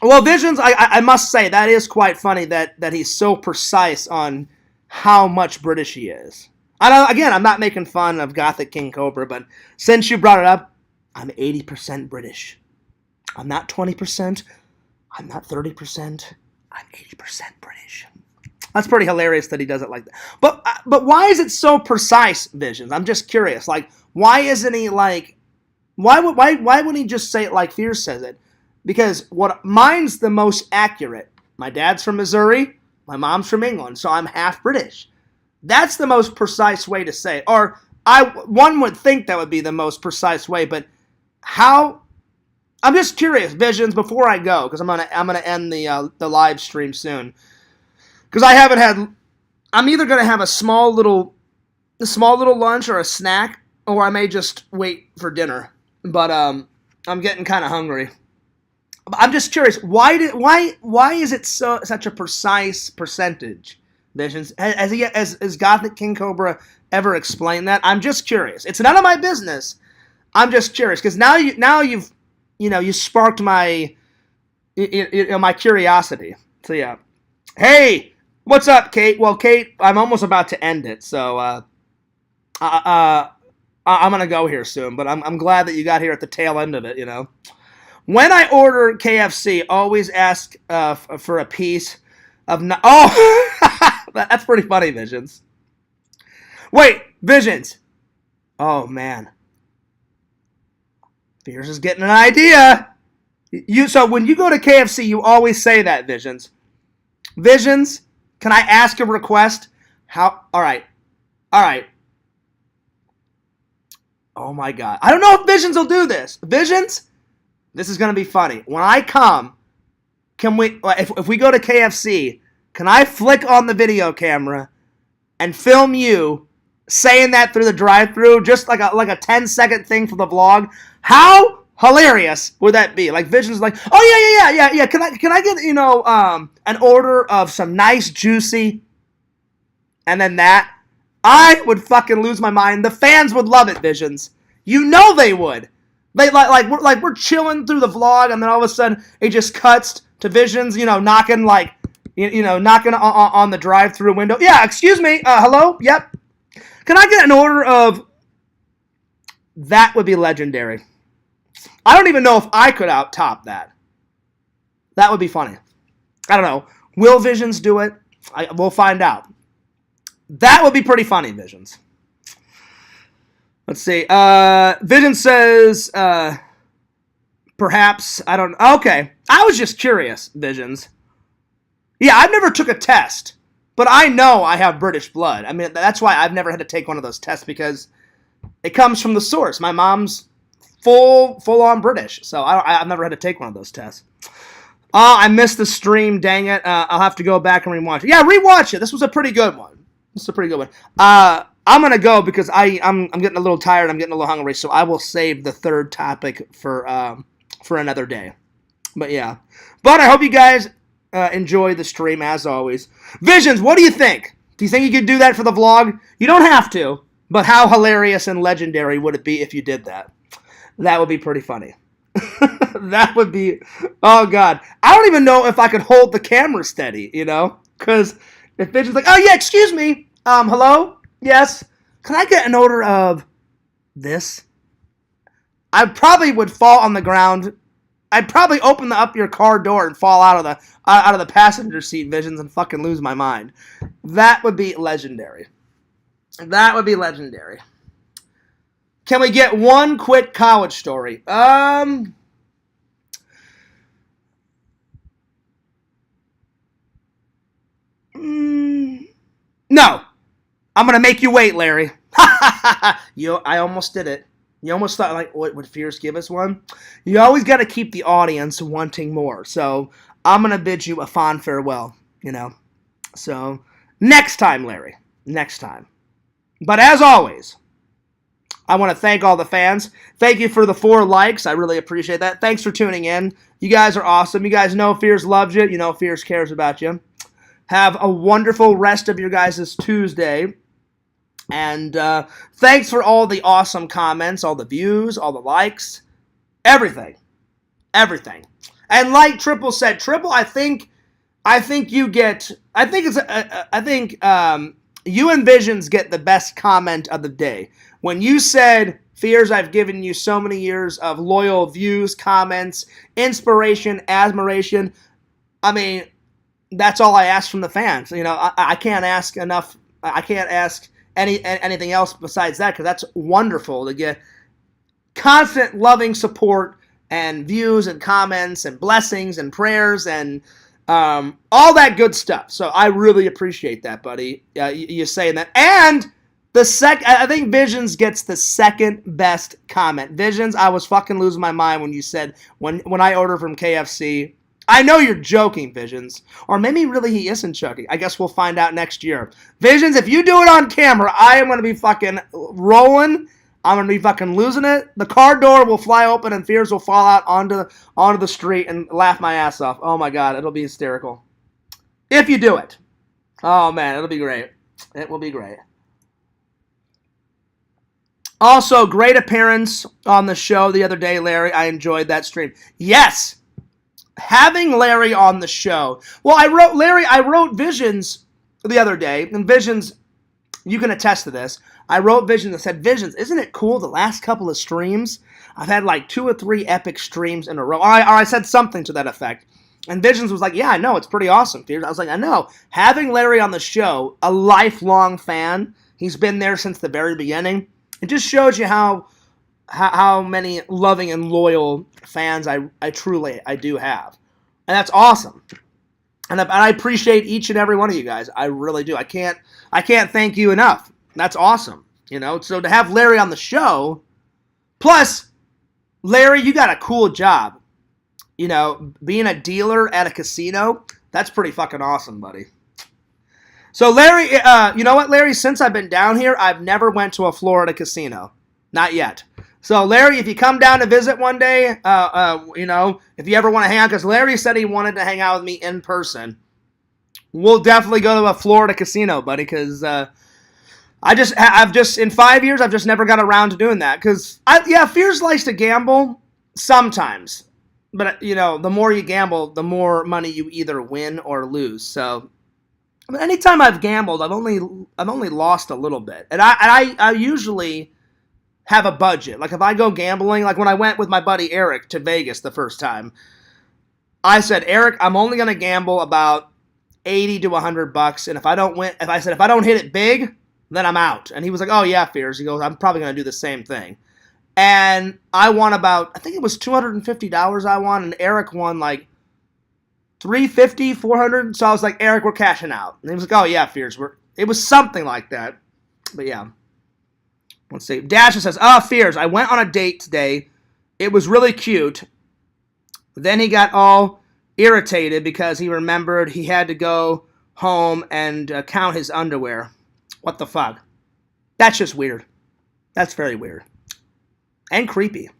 Well, Visions, I must say, that is quite funny that he's so precise on how much British he is. Again, I'm not making fun of Gothic King Cobra, but since you brought it up, I'm 80% British. I'm not 20%. I'm not 30%. I'm 80% British. That's pretty hilarious that he does it like that. But why is it so precise, Visions? I'm just curious. Like, why isn't he like? Why wouldn't he just say it like Fierce says it? Because mine's the most accurate. My dad's from Missouri. My mom's from England, so I'm half British. That's the most precise way to say it. Or one would think that would be the most precise way, but how? I'm just curious, Visions. Before I go, because I'm gonna end the live stream soon. Because I haven't had. I'm either gonna have a small little lunch or a snack, or I may just wait for dinner. But I'm getting kind of hungry. I'm just curious, why is it such a precise percentage, Visions? Has Gothic King Cobra ever explained that? I'm just curious. It's none of my business. I'm just curious because now you've you sparked my my curiosity. So yeah. Hey, what's up, Kate? Well, Kate, I'm almost about to end it, so I'm gonna go here soon. But I'm glad that you got here at the tail end of it. When I order KFC, always ask for a piece of. That's pretty funny, Visions. Wait, Visions. Oh man, Fierce is getting an idea. So when you go to KFC, you always say that, Visions. Visions, can I ask a request? All right. Oh my God, I don't know if Visions will do this. Visions. This is going to be funny. When I come, if we go to KFC, can I flick on the video camera and film you saying that through the drive-thru, just like a 10-second thing for the vlog? How hilarious would that be? Like Vision's like, oh yeah. Can I get an order of some nice juicy, and then that I would fucking lose my mind. The fans would love it, Visions. You know they would. They we're chilling through the vlog, and then all of a sudden it just cuts to Visions, knocking on the drive-through window. Yeah, excuse me. Hello. Yep. Can I get an order of? That would be legendary. I don't even know if I could out-top that. That would be funny. I don't know. Will Visions do it? We'll find out. That would be pretty funny, Visions. Let's see. Vision says, perhaps, I don't know. Okay. I was just curious, Visions. Yeah, I've never took a test, but I know I have British blood. I mean, that's why I've never had to take one of those tests, because it comes from the source. My mom's full-on British, so I've never had to take one of those tests. Oh, I missed the stream, dang it. I'll have to go back and rewatch it. Yeah, rewatch it. This was a pretty good one. I'm going to go because I'm getting a little tired. I'm getting a little hungry, so I will save the third topic for another day. But yeah. But I hope you guys enjoy the stream, as always. Visions, what do you think? Do you think you could do that for the vlog? You don't have to, but how hilarious and legendary would it be if you did that? That would be pretty funny. That would be... Oh, God. I don't even know if I could hold the camera steady, Because if Vision's like, oh, yeah, excuse me. Hello? Yes. Can I get an order of this? I probably would fall on the ground. I'd probably open up your car door and fall out of the passenger seat, Visions, and fucking lose my mind. That would be legendary. That would be legendary. Can we get one quick college story? No. I'm going to make you wait, Larry. I almost did it. You almost thought, like, would Fierce give us one? You always got to keep the audience wanting more. So I'm going to bid you a fond farewell, So next time, Larry. Next time. But as always, I want to thank all the fans. Thank you for the 4 likes. I really appreciate that. Thanks for tuning in. You guys are awesome. You guys know Fierce loves you. You know Fierce cares about you. Have a wonderful rest of your guys' Tuesday. And thanks for all the awesome comments, all the views, all the likes. Everything. Everything. And like Triple said, Triple, I think you get, you and Visions get the best comment of the day. When you said, Fears, I've given you so many years of loyal views, comments, inspiration, admiration. I mean, that's all I ask from the fans. You know, I can't ask enough. I can't ask anything else besides that, because that's wonderful to get constant loving support and views and comments and blessings and prayers and all that good stuff. So I really appreciate that, buddy. You saying that. And I think Visions gets the second best comment. Visions, I was fucking losing my mind when you said, when I order from KFC. I know you're joking, Visions. Or maybe really he isn't joking. I guess we'll find out next year. Visions, if you do it on camera, I am going to be fucking rolling. I'm going to be fucking losing it. The car door will fly open and Fears will fall out onto the street and laugh my ass off. Oh my God, it'll be hysterical. If you do it. Oh man, it'll be great. It will be great. Also, great appearance on the show the other day, Larry. I enjoyed that stream. Yes, having Larry on the show. Well, I wrote Visions the other day, and Visions, you can attest to this. I wrote Visions and said, Visions, isn't it cool the last couple of streams? I've had like 2 or 3 epic streams in a row. Or I said something to that effect. And Visions was like, yeah, I know, it's pretty awesome, Fears. I was like, I know. Having Larry on the show, a lifelong fan, he's been there since the very beginning. It just shows you how many loving and loyal fans I do have. And that's awesome. And I appreciate each and every one of you guys. I really do. I can't thank you enough. That's awesome. You know, so to have Larry on the show, plus, Larry, you got a cool job. You know, being a dealer at a casino, that's pretty fucking awesome, buddy. So, Larry, you know what, Larry? Since I've been down here, I've never went to a Florida casino. Not yet. So, Larry, if you come down to visit one day, you know, if you ever want to hang out, because Larry said he wanted to hang out with me in person, we'll definitely go to a Florida casino, buddy, because I've just, in 5 years, I've just never got around to doing that. Because, Fears likes to gamble sometimes. But, you know, the more you gamble, the more money you either win or lose. So, anytime I've gambled, I've only lost a little bit. And I usually have a budget. Like if I go gambling, like when I went with my buddy Eric to Vegas the first time, I said, Eric, I'm only going to gamble about $80 to $100, and if I don't hit it big, then I'm out. And he was like, oh yeah, Fears. He goes, I'm probably going to do the same thing. And I won about, I think it was $250 I won, and Eric won like $350, $400. So I was like, Eric, we're cashing out. And he was like, oh yeah, Fears. It was something like that. But yeah. Let's see. Dasha says, Fears, I went on a date today. It was really cute. Then he got all irritated because he remembered he had to go home and count his underwear. What the fuck? That's just weird. That's very weird. And creepy.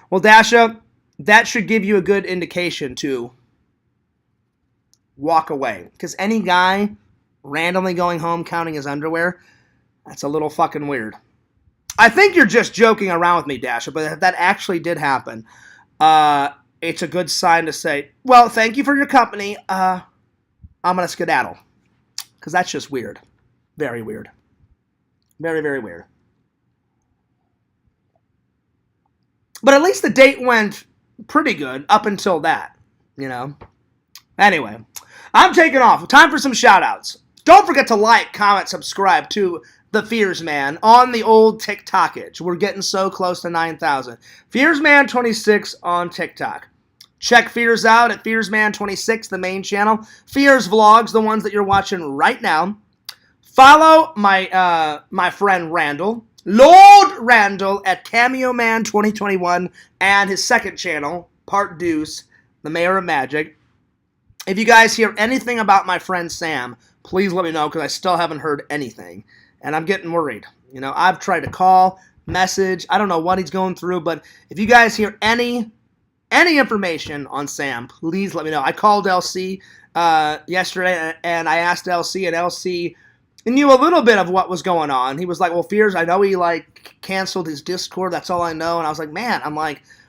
Well, Dasha, that should give you a good indication to walk away. Because any guy randomly going home counting his underwear, that's a little fucking weird. I think you're just joking around with me, Dasha, but if that actually did happen, it's a good sign to say, well, thank you for your company. I'm going to skedaddle. Because that's just weird. Very weird. Very, very weird. But at least the date went pretty good up until that, you know. Anyway, I'm taking off. Time for some shout-outs. Don't forget to like, comment, subscribe to The Fears Man on the old TikTokage. We're getting so close to 9,000. FearsMan26 on TikTok. Check Fears out at FearsMan26, the main channel. Fears Vlogs, the ones that you're watching right now. Follow my friend Randall, Lord Randall, at Cameo Man 2021 and his second channel, Part Deuce, the Mayor of Magic. If you guys hear anything about my friend Sam, please let me know, because I still haven't heard anything. And I'm getting worried. You know, I've tried to call, message. I don't know what he's going through, but if you guys hear any information on Sam, please let me know. I called LC yesterday, and I asked LC, and LC knew a little bit of what was going on. He was like, well, Fears, I know he, canceled his Discord. That's all I know. And I was like, man,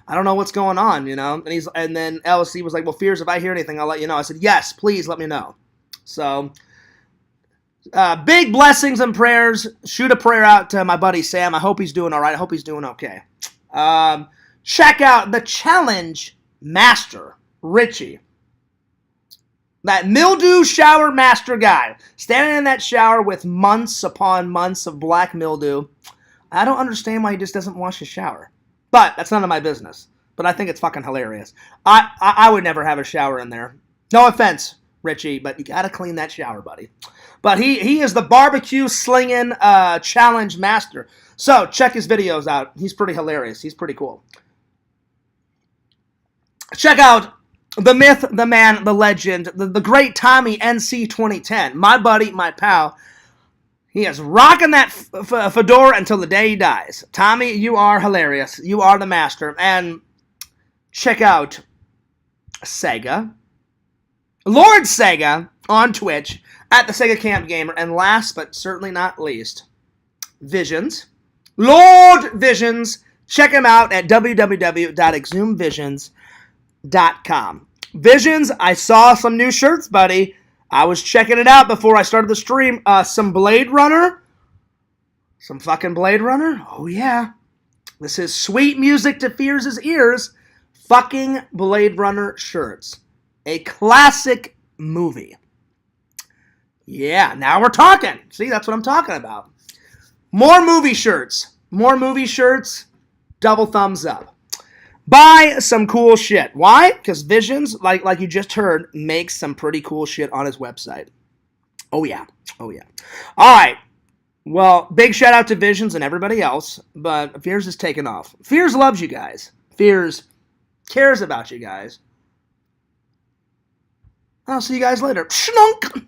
I don't know what's going on, you know? And then LSC was like, well, Fears, if I hear anything, I'll let you know. I said, yes, please let me know. So, big blessings and prayers. Shoot a prayer out to my buddy Sam. I hope he's doing all right. I hope he's doing okay. Check out the Challenge Master, Richie. That mildew shower master guy. Standing in that shower with months upon months of black mildew. I don't understand why he just doesn't wash his shower. But that's none of my business. But I think it's fucking hilarious. I would never have a shower in there. No offense, Richie, but you gotta clean that shower, buddy. But he is the barbecue slinging challenge master. So check his videos out. He's pretty hilarious. He's pretty cool. Check out the myth, the man, the legend, the great Tommy NC 2010. My buddy, my pal. He is rocking that fedora until the day he dies. Tommy, you are hilarious. You are the master. And check out Sega. Lord Sega on Twitch at the Sega Camp Gamer. And last but certainly not least, Visions. Lord Visions. Check him out at www.exhumvisions.com. Visions, I saw some new shirts, buddy. I was checking it out before I started the stream. Some Blade Runner. Some fucking Blade Runner. Oh, yeah. This is sweet music to Fears' ears. Fucking Blade Runner shirts. A classic movie. Yeah, now we're talking. See, that's what I'm talking about. More movie shirts. More movie shirts. Double thumbs up. Buy some cool shit. Why? Because Visions, like you just heard, makes some pretty cool shit on his website. Oh, yeah. Oh, yeah. All right. Well, big shout out to Visions and everybody else, but Fears is taking off. Fears loves you guys. Fears cares about you guys. I'll see you guys later. Schnunk!